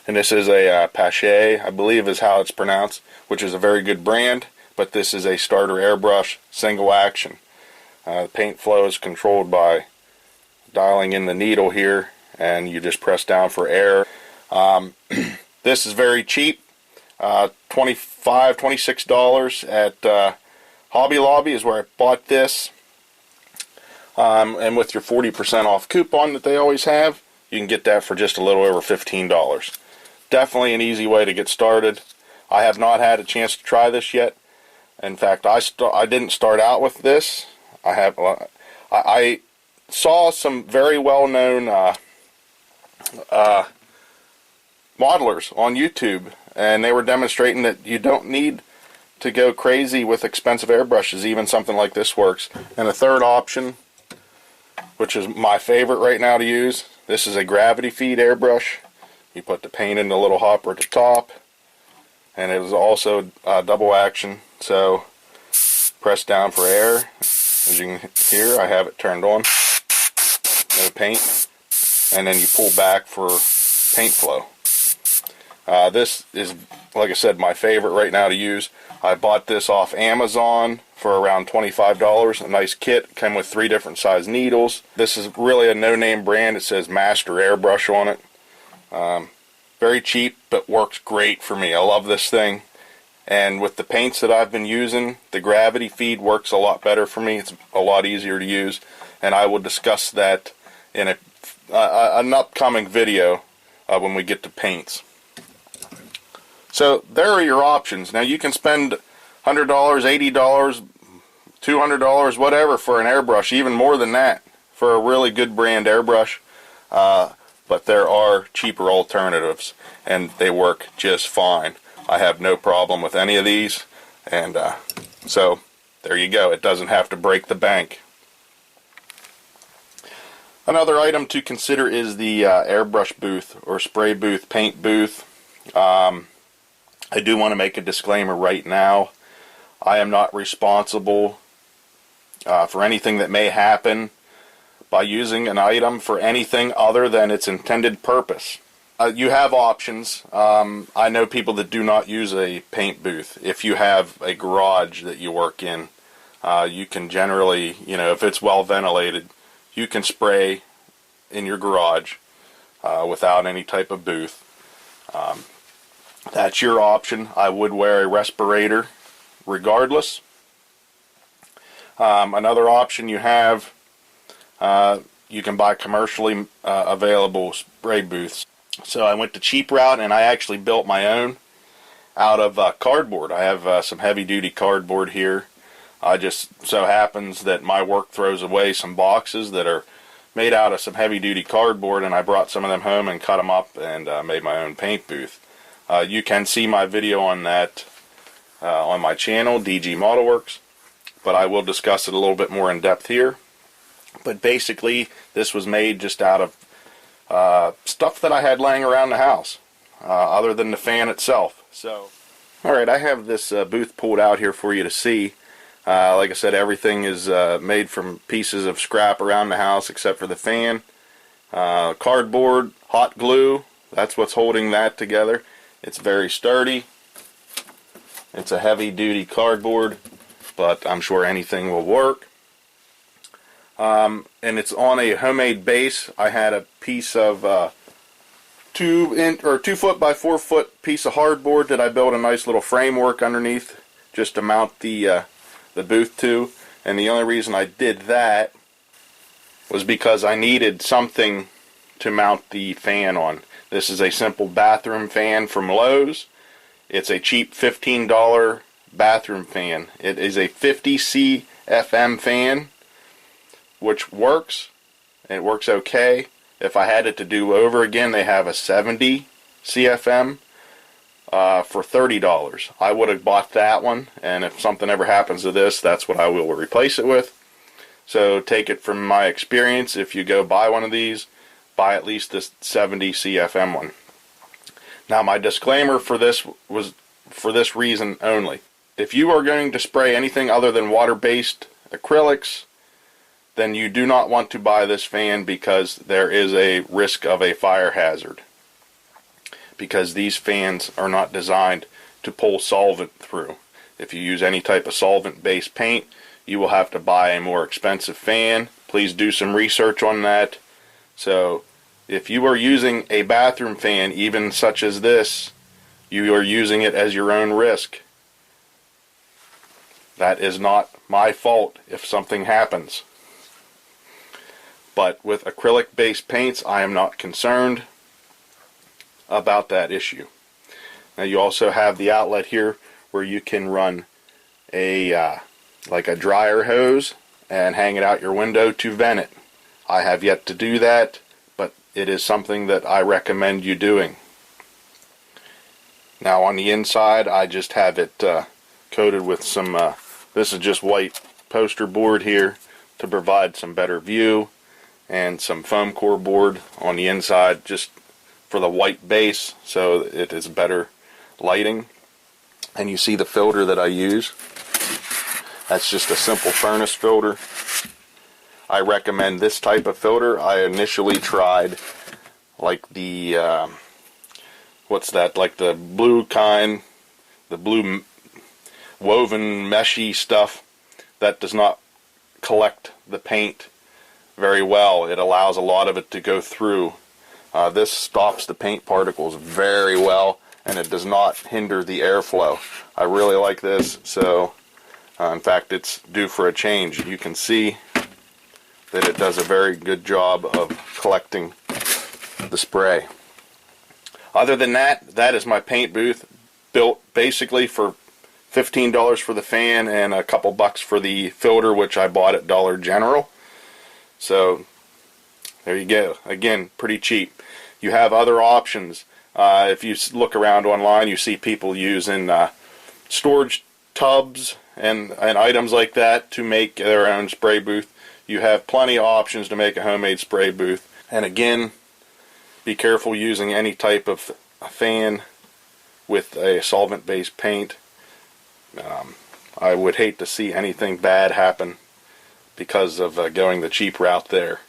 And this is a Pache, I believe is how it's pronounced, which is a very good brand, but this is a starter airbrush, single action. The paint flow is controlled by dialing in the needle here, and you just press down for air. This is very cheap, $26 at Hobby Lobby is where I bought this. And with your 40% off coupon that they always have, you can get that for just a little over $15. Definitely an easy way to get started. I have not had a chance to try this yet. In fact, I didn't start out with this. I saw some very well-known modelers on YouTube, and they were demonstrating that you don't need to go crazy with expensive airbrushes. Even something like this works. And a third option, which is my favorite right now to use, this is a gravity feed airbrush. You put the paint in the little hopper at the top, and it is also double action, so press down for air. As you can hear, I have it turned on, no paint, and then you pull back for paint flow. This is, like I said, my favorite right now to use. I bought this off Amazon for around $25. A nice kit, came with 3 different size needles. This is really a no-name brand. It says Master Airbrush on it. Very cheap, but works great for me. I love this thing. And with the paints that I've been using, the gravity feed works a lot better for me. It's a lot easier to use, and I will discuss that in an upcoming video when we get to paints. So there are your options. Now you can spend $100, $80, $200, whatever for an airbrush, even more than that for a really good brand airbrush. But there are cheaper alternatives, and they work just fine. I have no problem with any of these, and so there you go. It doesn't have to break the bank. Another item to consider is the airbrush booth or spray booth, paint booth. I do want to make a disclaimer right now. I am not responsible for anything that may happen by using an item for anything other than its intended purpose. You have options. I know people that do not use a paint booth. If you have a garage that you work in, you can generally, if it's well ventilated, you can spray in your garage without any type of booth. That's your option. I would wear a respirator regardless. Another option you have, you can buy commercially available spray booths. So I went the cheap route, and I actually built my own out of cardboard. I have some heavy-duty cardboard here. I just so happens that my work throws away some boxes that are made out of some heavy-duty cardboard, and I brought some of them home and cut them up and made my own paint booth. You can see my video on that on my channel, DG Model Works, but I will discuss it a little bit more in depth here. But basically, this was made just out of stuff that I had laying around the house, other than the fan itself. So, alright, I have this booth pulled out here for you to see. Like I said, everything is made from pieces of scrap around the house except for the fan. Cardboard, hot glue, that's what's holding that together. It's very sturdy. It's a heavy duty cardboard, but I'm sure anything will work. And it's on a homemade base. I had a piece of 2 foot by 4 foot piece of hardboard that I built a nice little framework underneath just to mount the booth to. And the only reason I did that was because I needed something to mount the fan on. This is a simple bathroom fan from Lowe's. It's a cheap $15 bathroom fan. It is a 50 CFM fan, which works. It works okay. If I had it to do over again, they have a 70 CFM for $30. I would have bought that one, and if something ever happens to this, that's what I will replace it with. So take it from my experience, if you go buy one of these, buy at least this 70 CFM one. Now, my disclaimer for this was for this reason only. If you are going to spray anything other than water-based acrylics, then you do not want to buy this fan, because there is a risk of a fire hazard. Because these fans are not designed to pull solvent through. If you use any type of solvent-based paint, you will have to buy a more expensive fan. Please do some research on that. So, if you are using a bathroom fan, even such as this, you are using it as your own risk. That is not my fault if something happens. But with acrylic-based paints, I am not concerned about that issue. Now, you also have the outlet here where you can run a like a dryer hose and hang it out your window to vent it. I have yet to do that, but it is something that I recommend you doing. Now, on the inside, I just have it coated with some, this is just white poster board here to provide some better view, and some foam core board on the inside just for the white base so it is better lighting. And you see the filter that I use. That's just a simple furnace filter. I recommend this type of filter. I initially tried like the what's that, like the blue kind, the blue woven meshy stuff that does not collect the paint very well. It allows a lot of it to go through. This stops the paint particles very well, and it does not hinder the airflow. I really like this, so in fact it's due for a change. You can see that it does a very good job of collecting the spray. Other than that, that is my paint booth, built basically for $15 for the fan and a couple bucks for the filter, which I bought at Dollar General. So there you go. Again, pretty cheap. You have other options. If you look around online, you see people using storage tubs and items like that to make their own spray booth. You have plenty of options to make a homemade spray booth. And again, be careful using any type of fan with a solvent-based paint. I would hate to see anything bad happen because of going the cheap route there.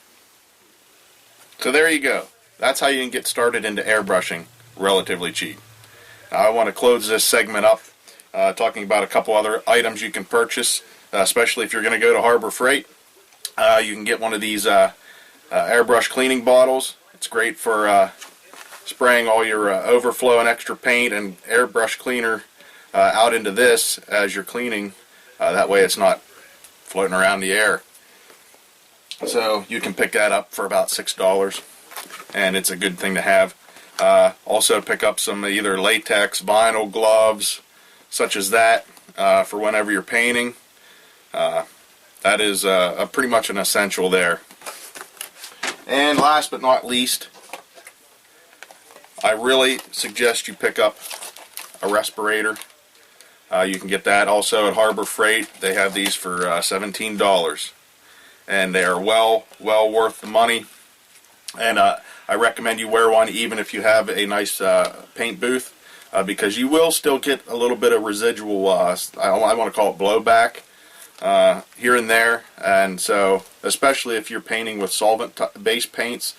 So there you go. That's how you can get started into airbrushing relatively cheap. Now, I want to close this segment up talking about a couple other items you can purchase, especially if you're going to go to Harbor Freight. You can get one of these airbrush cleaning bottles. It's great for spraying all your overflow and extra paint and airbrush cleaner out into this as you're cleaning. That way it's not floating around the air. So you can pick that up for about $6, and it's a good thing to have. Also pick up some either latex, vinyl gloves, such as that, for whenever you're painting. That is pretty much an essential there. And last but not least, I really suggest you pick up a respirator. You can get that also at Harbor Freight. They have these for $17, and they are well worth the money. And I recommend you wear one even if you have a nice paint booth, because you will still get a little bit of residual, I want to call it blowback, here and there, and so especially if you're painting with solvent-based paints,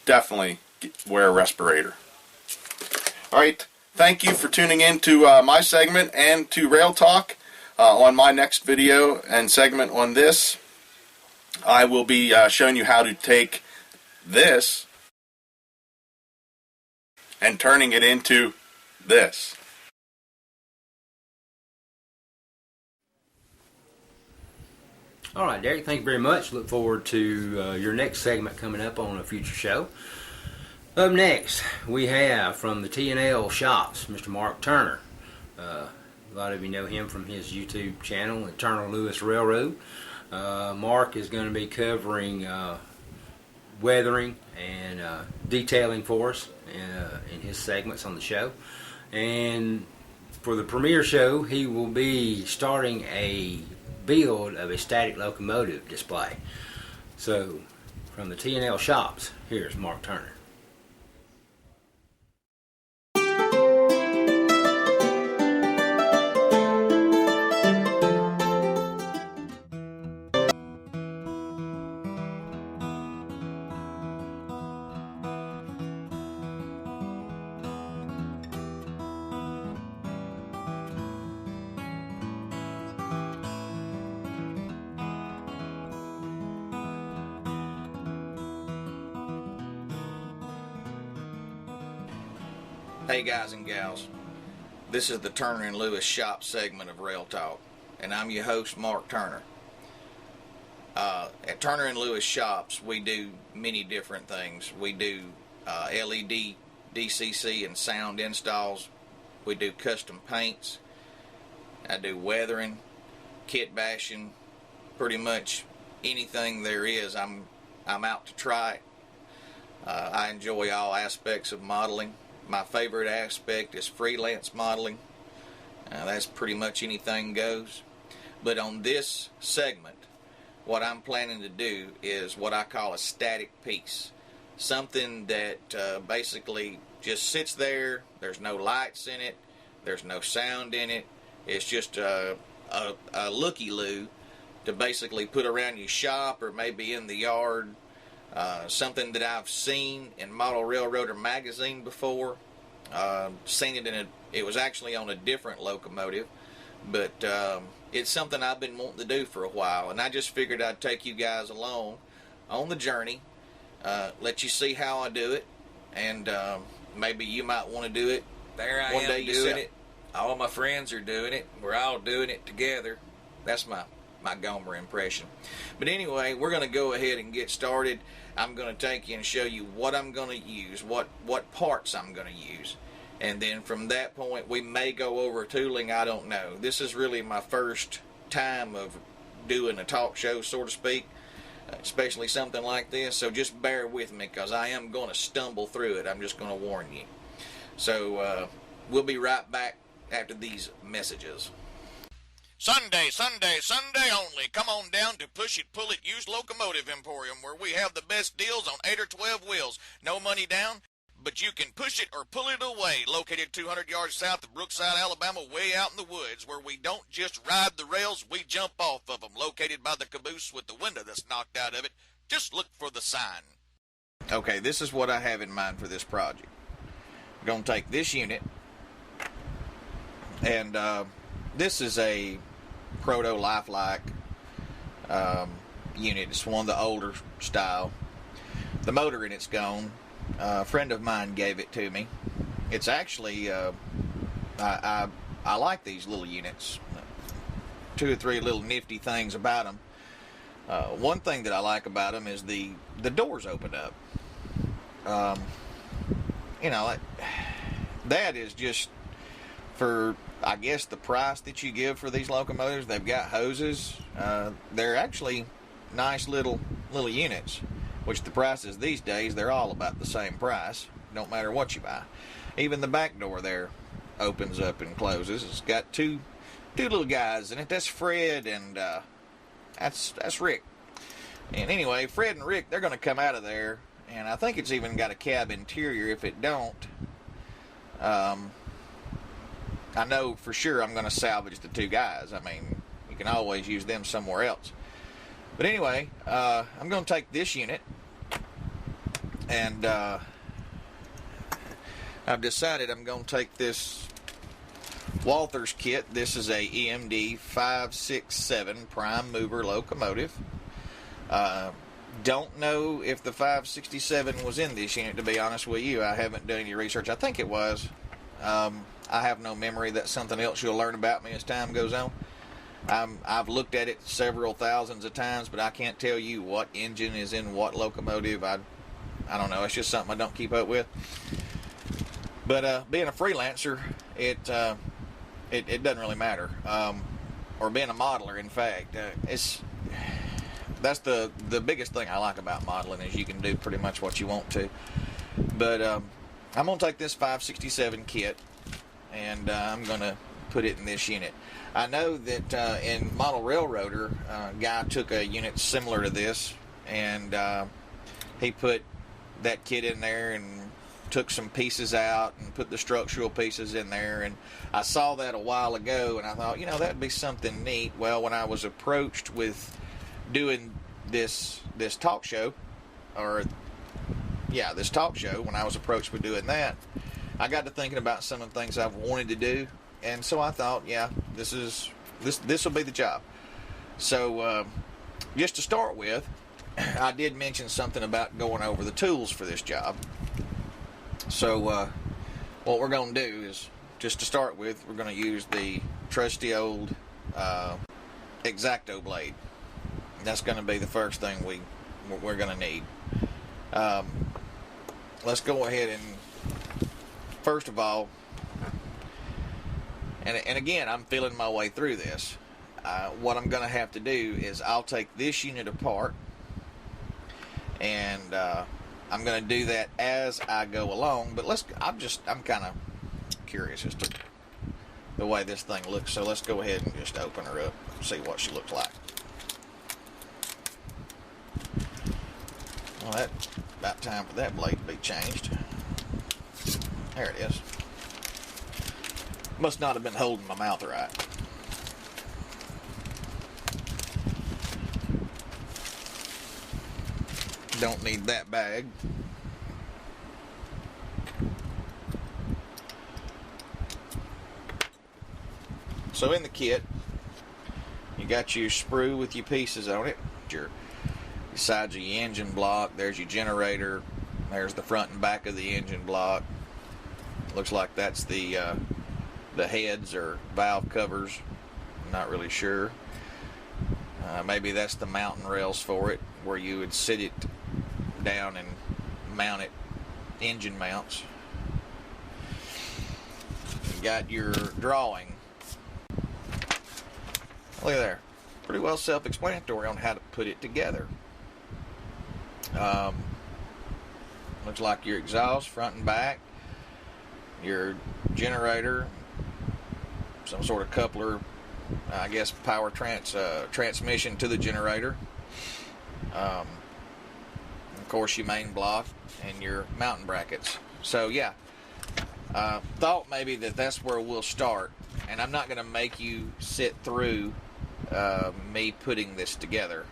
definitely wear a respirator. All right, thank you for tuning in to my segment and to Rail Talk. On my next video and segment on this, I will be showing you how to take this and turning it into this. All right, Derek, thank you very much. Look forward to your next segment coming up on a future show. Up next, we have from the T&L Shops, Mr. Mark Turner. A lot of you know him from his YouTube channel, Turner Lewis Railroad. Mark is going to be covering weathering and detailing for us in his segments on the show. And for the premiere show, he will be starting a build of a static locomotive display. So, from the T&L Shops, here's Mark Turner. Hey guys and gals, this is the Turner and Lewis Shop segment of Rail Talk, and I'm your host, Mark Turner. At Turner and Lewis Shops, we do many different things. We do LED, DCC, and sound installs. We do custom paints. I do weathering, kit bashing, pretty much anything there is. I'm out to try it. I enjoy all aspects of modeling. My favorite aspect is freelance modeling. That's pretty much anything goes. But on this segment, what I'm planning to do is what I call a static piece. Something that basically just sits there. There's no lights in it. There's no sound in it. It's just a looky-loo to basically put around your shop or maybe in the yard. Something that I've seen in Model Railroader magazine before. Seen it it was actually on a different locomotive, but it's something I've been wanting to do for a while, and I just figured I'd take you guys along on the journey, let you see how I do it, and maybe you might want to do it. There I one am day doing yourself. it. All my friends are doing it. We're all doing it together. That's my Gomer impression. But anyway, we're going to go ahead and get started. I'm going to take you and show you what I'm going to use, what parts I'm going to use. And then from that point, we may go over tooling, I don't know. This is really my first time of doing a talk show, so to speak, especially something like this. So just bear with me, because I am going to stumble through it. I'm just going to warn you. So we'll be right back after these messages. Sunday, Sunday, Sunday only. Come on down to Push It, Pull It Used Locomotive Emporium, where we have the best deals on 8 or 12 wheels. No money down, but you can push it or pull it away. Located 200 yards south of Brookside, Alabama, way out in the woods, where we don't just ride the rails, we jump off of them. Located by the caboose with the window that's knocked out of it. Just look for the sign. Okay, this is what I have in mind for this project. I'm going to take this unit, and this is a Proto Lifelike unit. It's one of the older style. The motor in it's gone. A friend of mine gave it to me. It's actually I like these little units. 2 or 3 little nifty things about them. One thing that I like about them is the doors open up. That is just for, I guess, the price that you give for these locomotives. They've got hoses. They're actually nice little units, which the prices these days, they're all about the same price. Don't matter what you buy. Even the back door there opens up and closes. It's got two little guys in it. That's Fred and that's Rick. And anyway, Fred and Rick, they're going to come out of there, and I think it's even got a cab interior. If it don't, I know for sure I'm going to salvage the 2 guys. I mean, You can always use them somewhere else. But anyway, I'm going to take this unit, and I've decided I'm going to take this Walthers kit. This is a EMD 567 prime mover locomotive. Don't know if the 567 was in this unit, to be honest with you. I haven't done any research. I think it was. I have no memory. That's something else you'll learn about me as time goes on. I've looked at it several thousands of times, but I can't tell you what engine is in what locomotive. I don't know. It's just something I don't keep up with. But being a freelancer, it doesn't really matter. Or being a modeler, in fact, that's the biggest thing I like about modeling, is you can do pretty much what you want to. But I'm going to take this 567 kit, and I'm going to put it in this unit. I know that in Model Railroader, a guy took a unit similar to this, and he put that kit in there and took some pieces out and put the structural pieces in there. And I saw that a while ago, and I thought, that'd be something neat. Well, when I was approached with doing this talk show, this talk show, when I was approached with doing that, I got to thinking about some of the things I've wanted to do, and so I thought, this will be the job. So just to start with, I did mention something about going over the tools for this job. So what we're going to do is, just to start with, we're going to use the trusty old X-Acto blade. That's going to be the first thing we're going to need. Let's go ahead and, first of all, and again, I'm feeling my way through this. What I'm going to have to do is I'll take this unit apart, and I'm going to do that as I go along. But I'm kind of curious as to the way this thing looks. So let's go ahead and just open her up and see what she looks like. Well, that's about time for that blade to be changed. There it is. Must not have been holding my mouth right. Don't need that bag. So in the kit, you got your sprue with your pieces on it. Your sides of your engine block. There's your generator. There's the front and back of the engine block. Looks like that's the heads or valve covers. I'm not really sure. Maybe that's the mounting rails for it, where you would sit it down and mount it. Engine mounts. You got your drawing. Look at there. Pretty well self-explanatory on how to put it together. Looks like your exhaust front and back, your generator, some sort of coupler, I guess power transmission to the generator, of course your main block and your mounting brackets. So thought maybe that's where we'll start, and I'm not going to make you sit through me putting this together.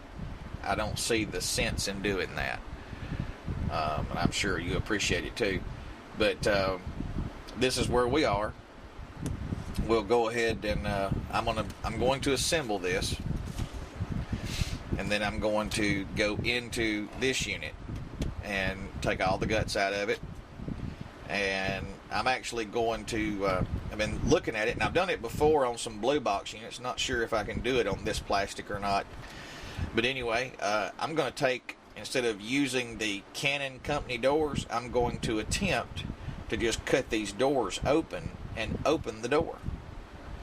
I don't see the sense in doing that. And I'm sure you appreciate it too. But this is where we are. We'll go ahead and I'm going to assemble this, and then I'm going to go into this unit and take all the guts out of it. And I'm actually going to I've been looking at it, and I've done it before on some blue box units. Not sure if I can do it on this plastic or not. But anyway, I'm going to take, instead of using the Canon company doors, I'm going to attempt to just cut these doors open and open the door.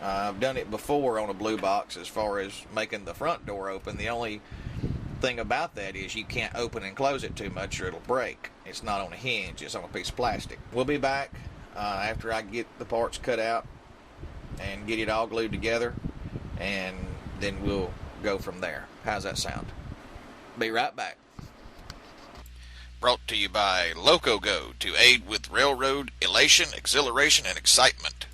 I've done it before on a blue box as far as making the front door open. The only thing about that is you can't open and close it too much or it'll break. It's not on a hinge, it's on a piece of plastic. We'll be back after I get the parts cut out and get it all glued together, and then we'll go from there. How's that sound? Be right back. Brought to you by LocoGo, to aid with railroad elation, exhilaration, and excitement.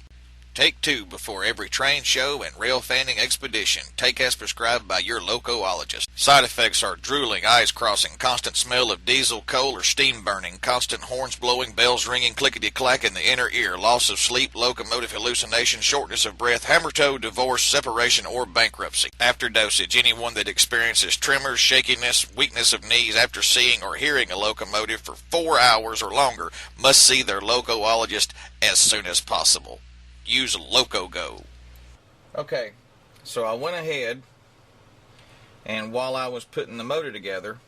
Take 2 before every train show and rail fanning expedition. Take as prescribed by your locoologist. Side effects are drooling, eyes crossing, constant smell of diesel, coal, or steam burning, constant horns blowing, bells ringing, clickety-clack in the inner ear, loss of sleep, locomotive hallucination, shortness of breath, hammer-toe, divorce, separation, or bankruptcy. After dosage, anyone that experiences tremors, shakiness, weakness of knees after seeing or hearing a locomotive for 4 hours or longer must see their locoologist as soon as possible. Use LocoGo. Okay, so I went ahead, and while I was putting the motor together,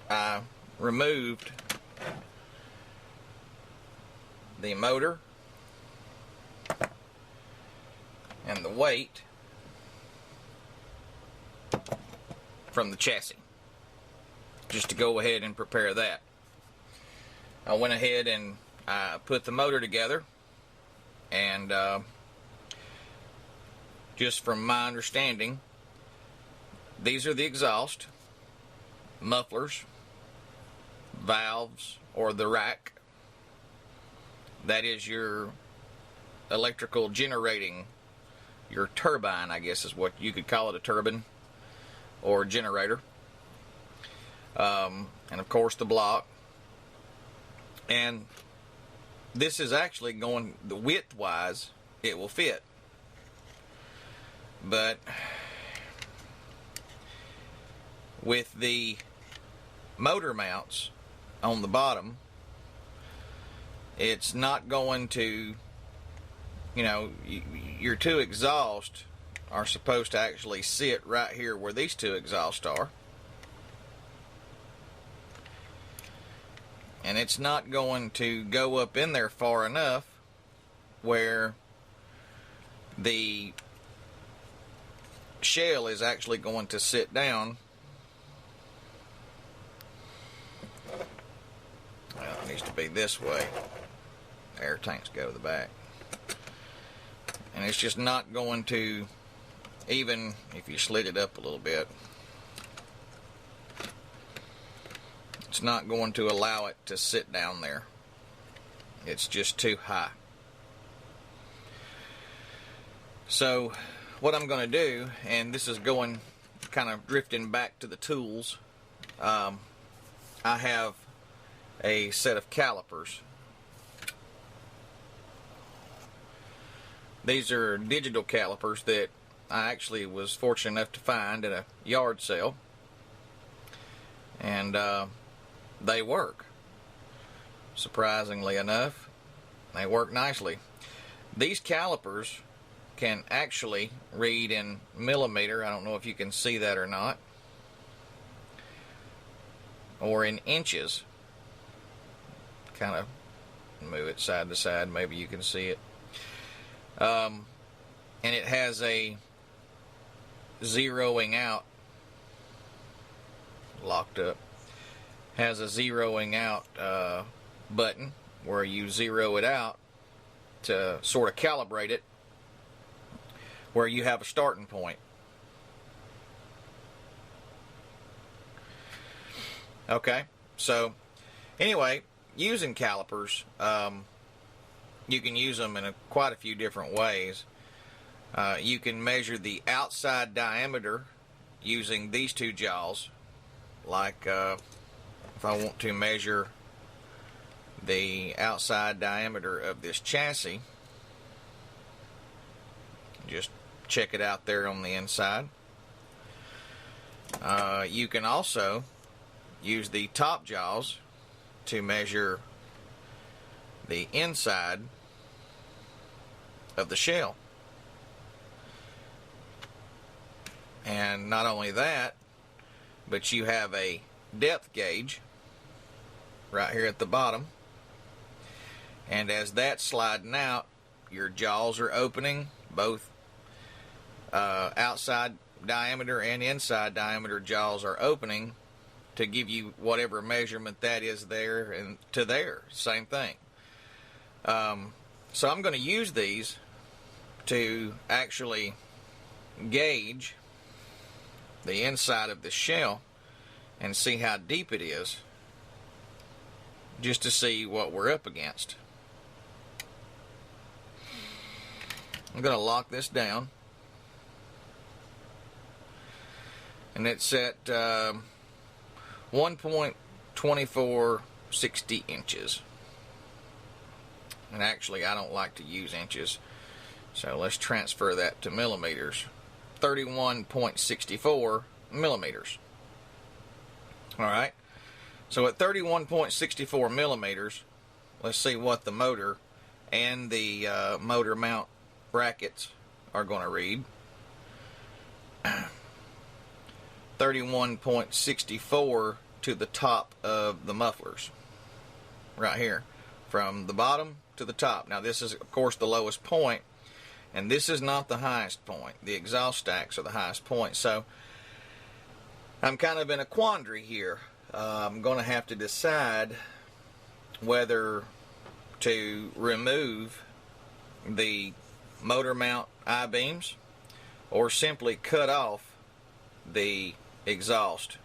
I removed the motor and the weight from the chassis, just to go ahead and prepare that. I went ahead and I put the motor together, and just from my understanding, these are the exhaust, mufflers, valves, or the rack. That is your electrical generating, your turbine, I guess is what you could call it, a turbine or generator. And of course the block. And this is actually going, the width wise, it will fit. But with the motor mounts on the bottom, it's not going to, your 2 exhausts are supposed to actually sit right here where these 2 exhausts are. And it's not going to go up in there far enough where the shell is actually going to sit down. Well, it needs to be this way. Air tanks go to the back. And it's just not going to, even if you slid it up a little bit, it's not going to allow it to sit down there. It's just too high. So what I'm going to do, and this is going kind of drifting back to the tools, I have a set of calipers. These are digital calipers that I actually was fortunate enough to find at a yard sale. And they work. Surprisingly enough, they work nicely. These calipers can actually read in millimeter. I don't know if you can see that or not. Or in inches. Kind of move it side to side. Maybe you can see it. And it has a zeroing out. Locked up. Has a zeroing out button where you zero it out to sort of calibrate it, where you have a starting point. Okay, so anyway, using calipers, you can use them in quite a few different ways. You can measure the outside diameter using these 2 jaws, like if I want to measure the outside diameter of this chassis, just check it out there on the inside. You can also use the top jaws to measure the inside of the shell. And not only that, but you have a depth gauge right here at the bottom, and as that's sliding out, your jaws are opening, both outside diameter and inside diameter jaws are opening to give you whatever measurement that is there and to there, same thing. So I'm going to use these to actually gauge the inside of the shell and see how deep it is, just to see what we're up against. I'm going to lock this down. And it's at 1.2460 inches. And actually, I don't like to use inches. So let's transfer that to millimeters. 31.64 millimeters. Alright. So at 31.64 millimeters, let's see what the motor and the motor mount brackets are going to read. 31.64 to the top of the mufflers. Right here. From the bottom to the top. Now this is of course the lowest point, and this is not the highest point. The exhaust stacks are the highest point. So I'm kind of in a quandary here. I'm going to have to decide whether to remove the motor mount I-beams or simply cut off the exhaust.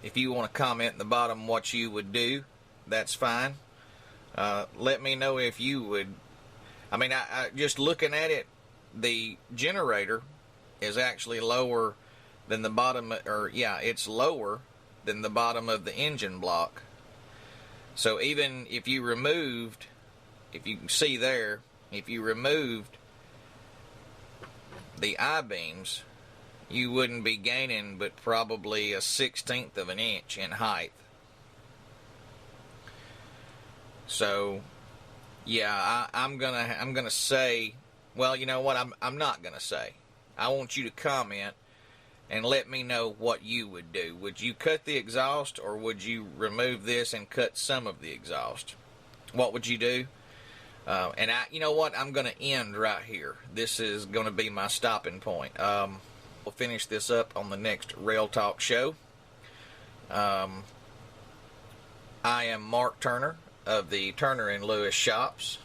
If you want to comment in the bottom what you would do, that's fine. Let me know if you would. I mean, I just looking at it, the generator is actually lower than the bottom, or yeah, it's lower than the bottom of the engine block. So even if you removed, if you can see there, if you removed the I-beams, you wouldn't be gaining but probably 1/16 of an inch in height. So yeah, I'm gonna say, well, you know what, I'm not gonna say. I want you to comment and let me know what you would do. Would you cut the exhaust, or would you remove this and cut some of the exhaust? What would you do? And you know what, I'm going to end right here. This is going to be my stopping point. We'll finish this up on the next Rail Talk show. I am Mark Turner of the Turner and Lewis shops.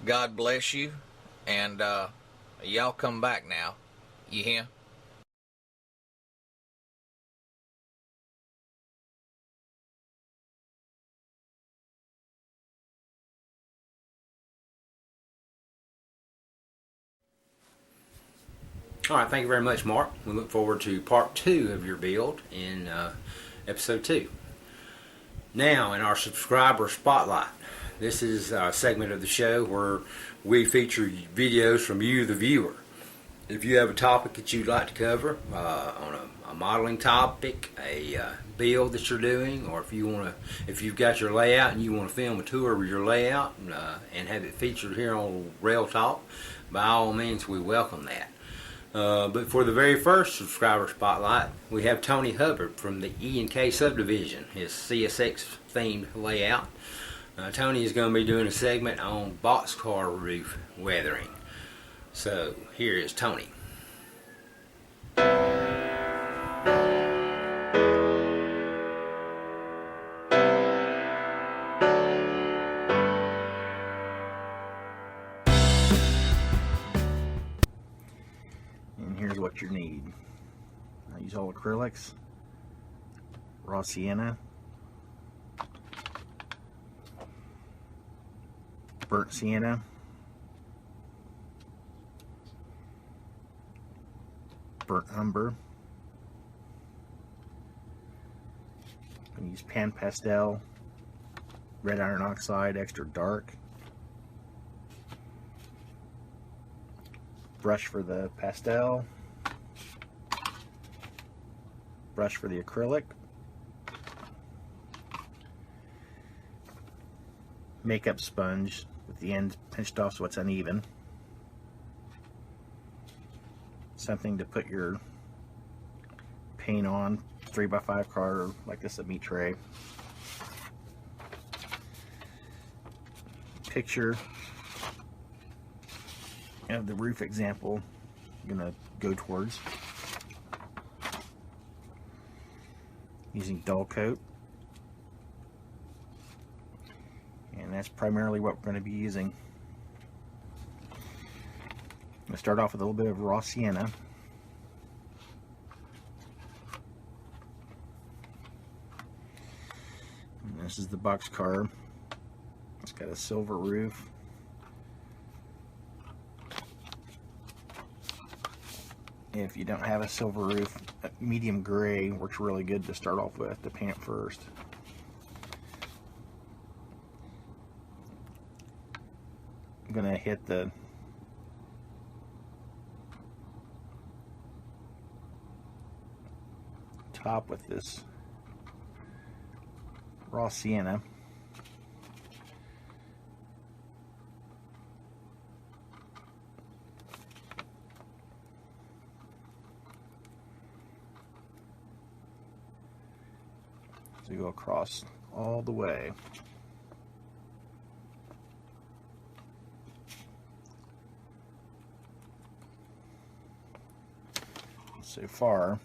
God bless you, and y'all come back now. You hear? All right, thank you very much, Mark. We look forward to part 2 of your build in episode 2. Now, in our subscriber spotlight, this is a segment of the show where we feature videos from you, the viewer. If you have a topic that you'd like to cover on a modeling topic, a build that you're doing, or if you've got your layout and you want to film a tour of your layout and have it featured here on Rail Talk, by all means, we welcome that. But for the very first subscriber spotlight, we have Tony Hubbard from the E&K subdivision, his CSX themed layout. Tony is going to be doing a segment on boxcar roof weathering. So here is Tony. And here's what you need. I use all acrylics, raw sienna, burnt sienna, burnt umber. I'm going to use pan pastel, red iron oxide, extra dark. Brush for the pastel, brush for the acrylic, makeup sponge with the end pinched off so it's uneven, something to put your paint on, 3x5 card, like this, a meat tray, picture of the roof example I'm gonna go towards, using dull coat, and that's primarily what we're going to be using. I'm going to start off with a little bit of raw sienna. And this is the box car. It's got a silver roof, If you don't have a silver roof, medium gray works really good to start off with, to paint it first. I'm going to hit the top with this raw sienna. So you go across all the way. So far,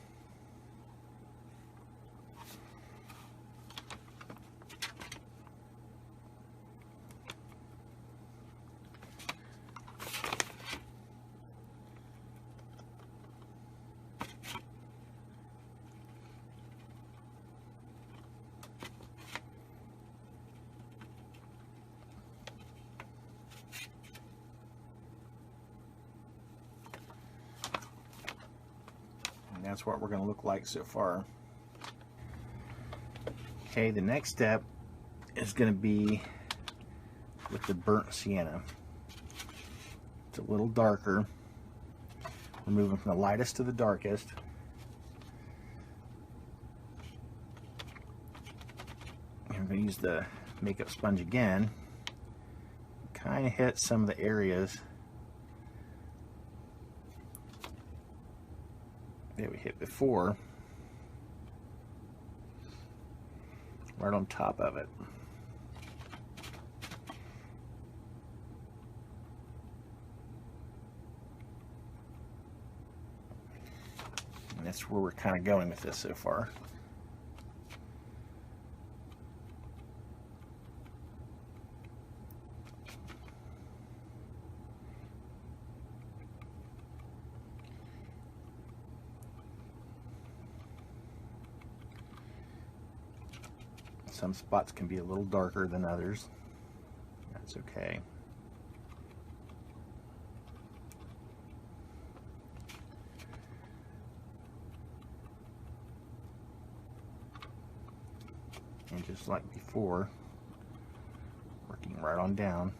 that's what we're going to look like so far. Okay, the next step is going to be with the burnt sienna. It's a little darker. We're moving from the lightest to the darkest. And I'm going to use the makeup sponge again. Kind of hit some of the areas that we hit before, right on top of it. And that's where we're kind of going with this so far. Some spots can be a little darker than others. That's okay. And just like before, working right on down.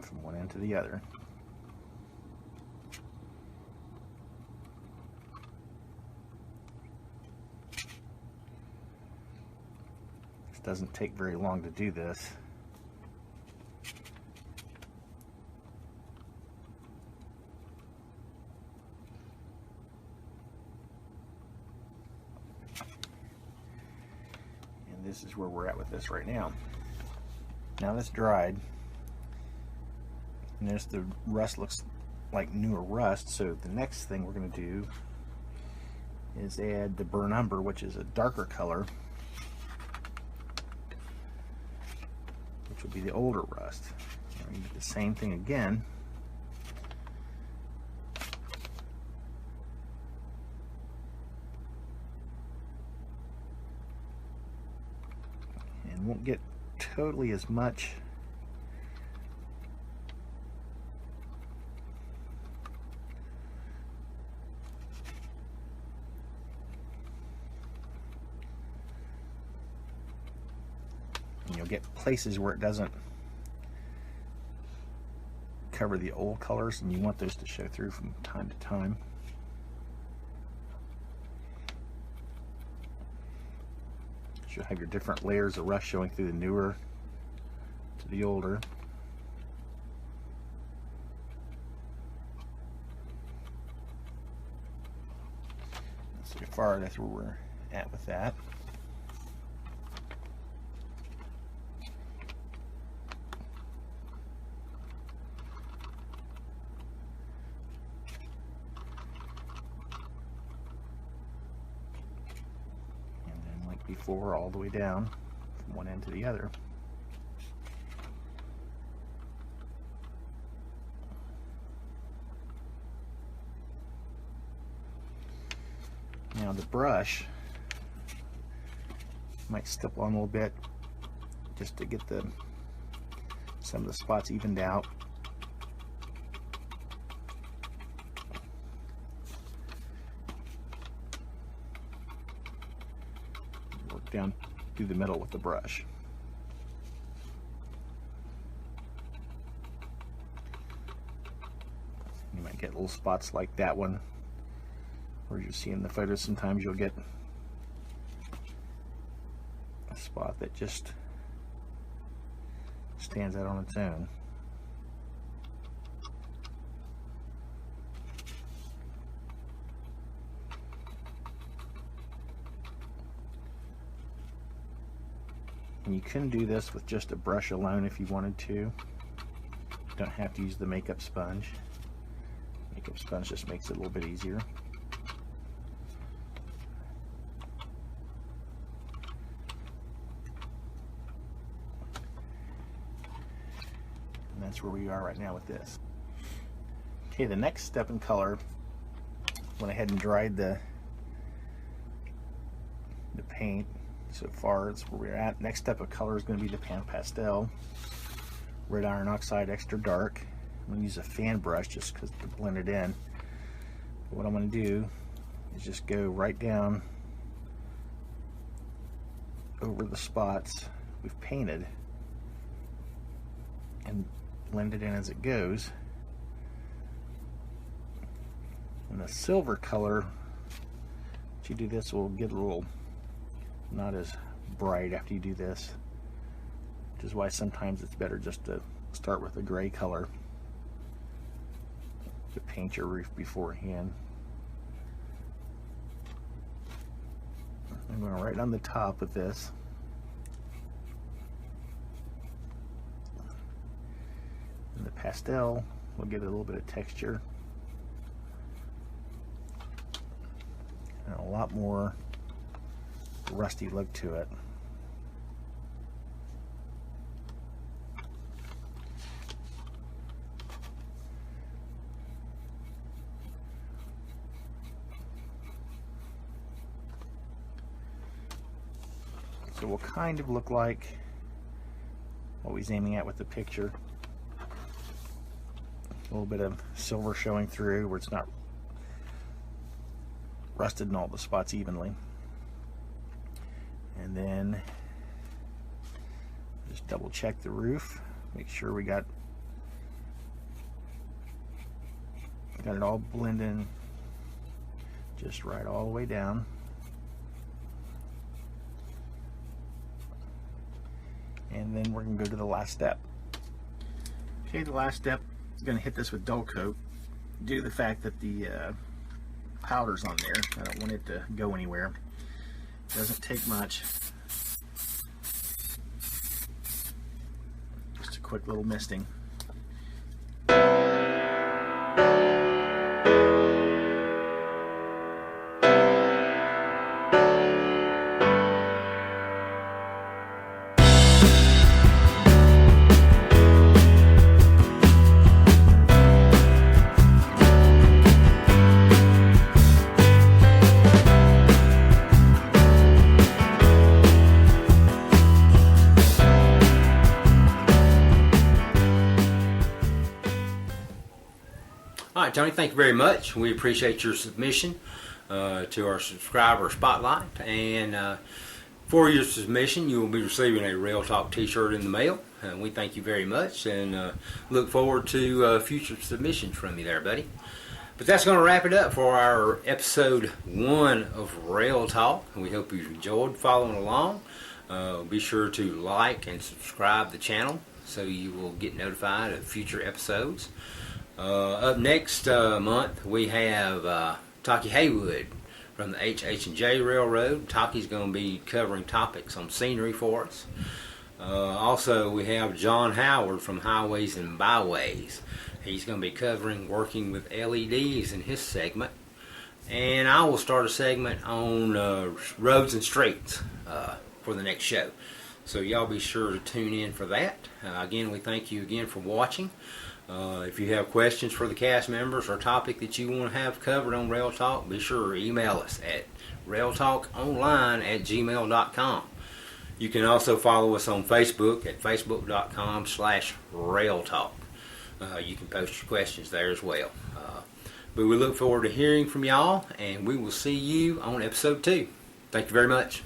From one end to the other. Doesn't take very long to do this. And this is where we're at with this right now. Now that's dried. Notice the rust looks like newer rust, so the next thing we're going to do is add the burnt umber, which is a darker color, which will be the older rust. We're going to do the same thing again. And won't get totally as much you'll get places where it doesn't cover the old colors, and you want those to show through from time to time. You'll have your different layers of rust showing through the newer to the older. So far, that's where we're at with that. Before, all the way down from one end to the other. Now the brush might step on a little bit just to get the some of the spots evened out. Work down through the middle with the brush. You might get little spots like that one where you see in the photos. Sometimes you'll get a spot that just stands out on its own. And you can do this with just a brush alone if you wanted to. You don't have to use the makeup sponge. Makeup sponge just makes it a little bit easier. And that's where we are right now with this. Okay, the next step in color, went ahead and dried the paint. So far, it's where we're at. Next step of color is going to be the Pan Pastel Red Iron Oxide Extra Dark. I'm going to use a fan brush just because to blend it in. But what I'm going to do is just go right down over the spots we've painted and blend it in as it goes. And the silver color, if you do this, will get a little not as bright after you do this, which is why sometimes it's better just to start with a gray color to paint your roof beforehand. I'm going right on the top with this. And the pastel will get a little bit of texture and a lot more rusty look to it. So we'll kind of look like what we're aiming at with the picture. A little bit of silver showing through where it's not rusted in all the spots evenly. And then just double check the roof, make sure we got it all blending just right all the way down. And then we're going to go to the last step. Okay, the last step is going to hit this with dull coat due to the fact that the powder's on there. I don't want it to go anywhere. It doesn't take much. Just a quick little misting. All right, Tony, thank you very much. We appreciate your submission to our subscriber spotlight. And for your submission, you will be receiving a Rail Talk t-shirt in the mail. We thank you very much and look forward to future submissions from you there, buddy. But that's going to wrap it up for our episode 1 of Rail Talk. We hope you enjoyed following along. Be sure to like and subscribe the channel so you will get notified of future episodes. Up next month, we have Taki Haywood from the H&J Railroad. Taki's going to be covering topics on scenery for us. Also, we have John Howard from Highways and Byways. He's going to be covering working with LEDs in his segment. And I will start a segment on roads and streets for the next show. So y'all be sure to tune in for that. Again, we thank you again for watching. If you have questions for the cast members or topic that you want to have covered on Rail Talk, be sure to email us at railtalkonline@gmail.com. You can also follow us on Facebook at facebook.com/railtalk. You can post your questions there as well. But we look forward to hearing from y'all, and we will see you on episode 2. Thank you very much.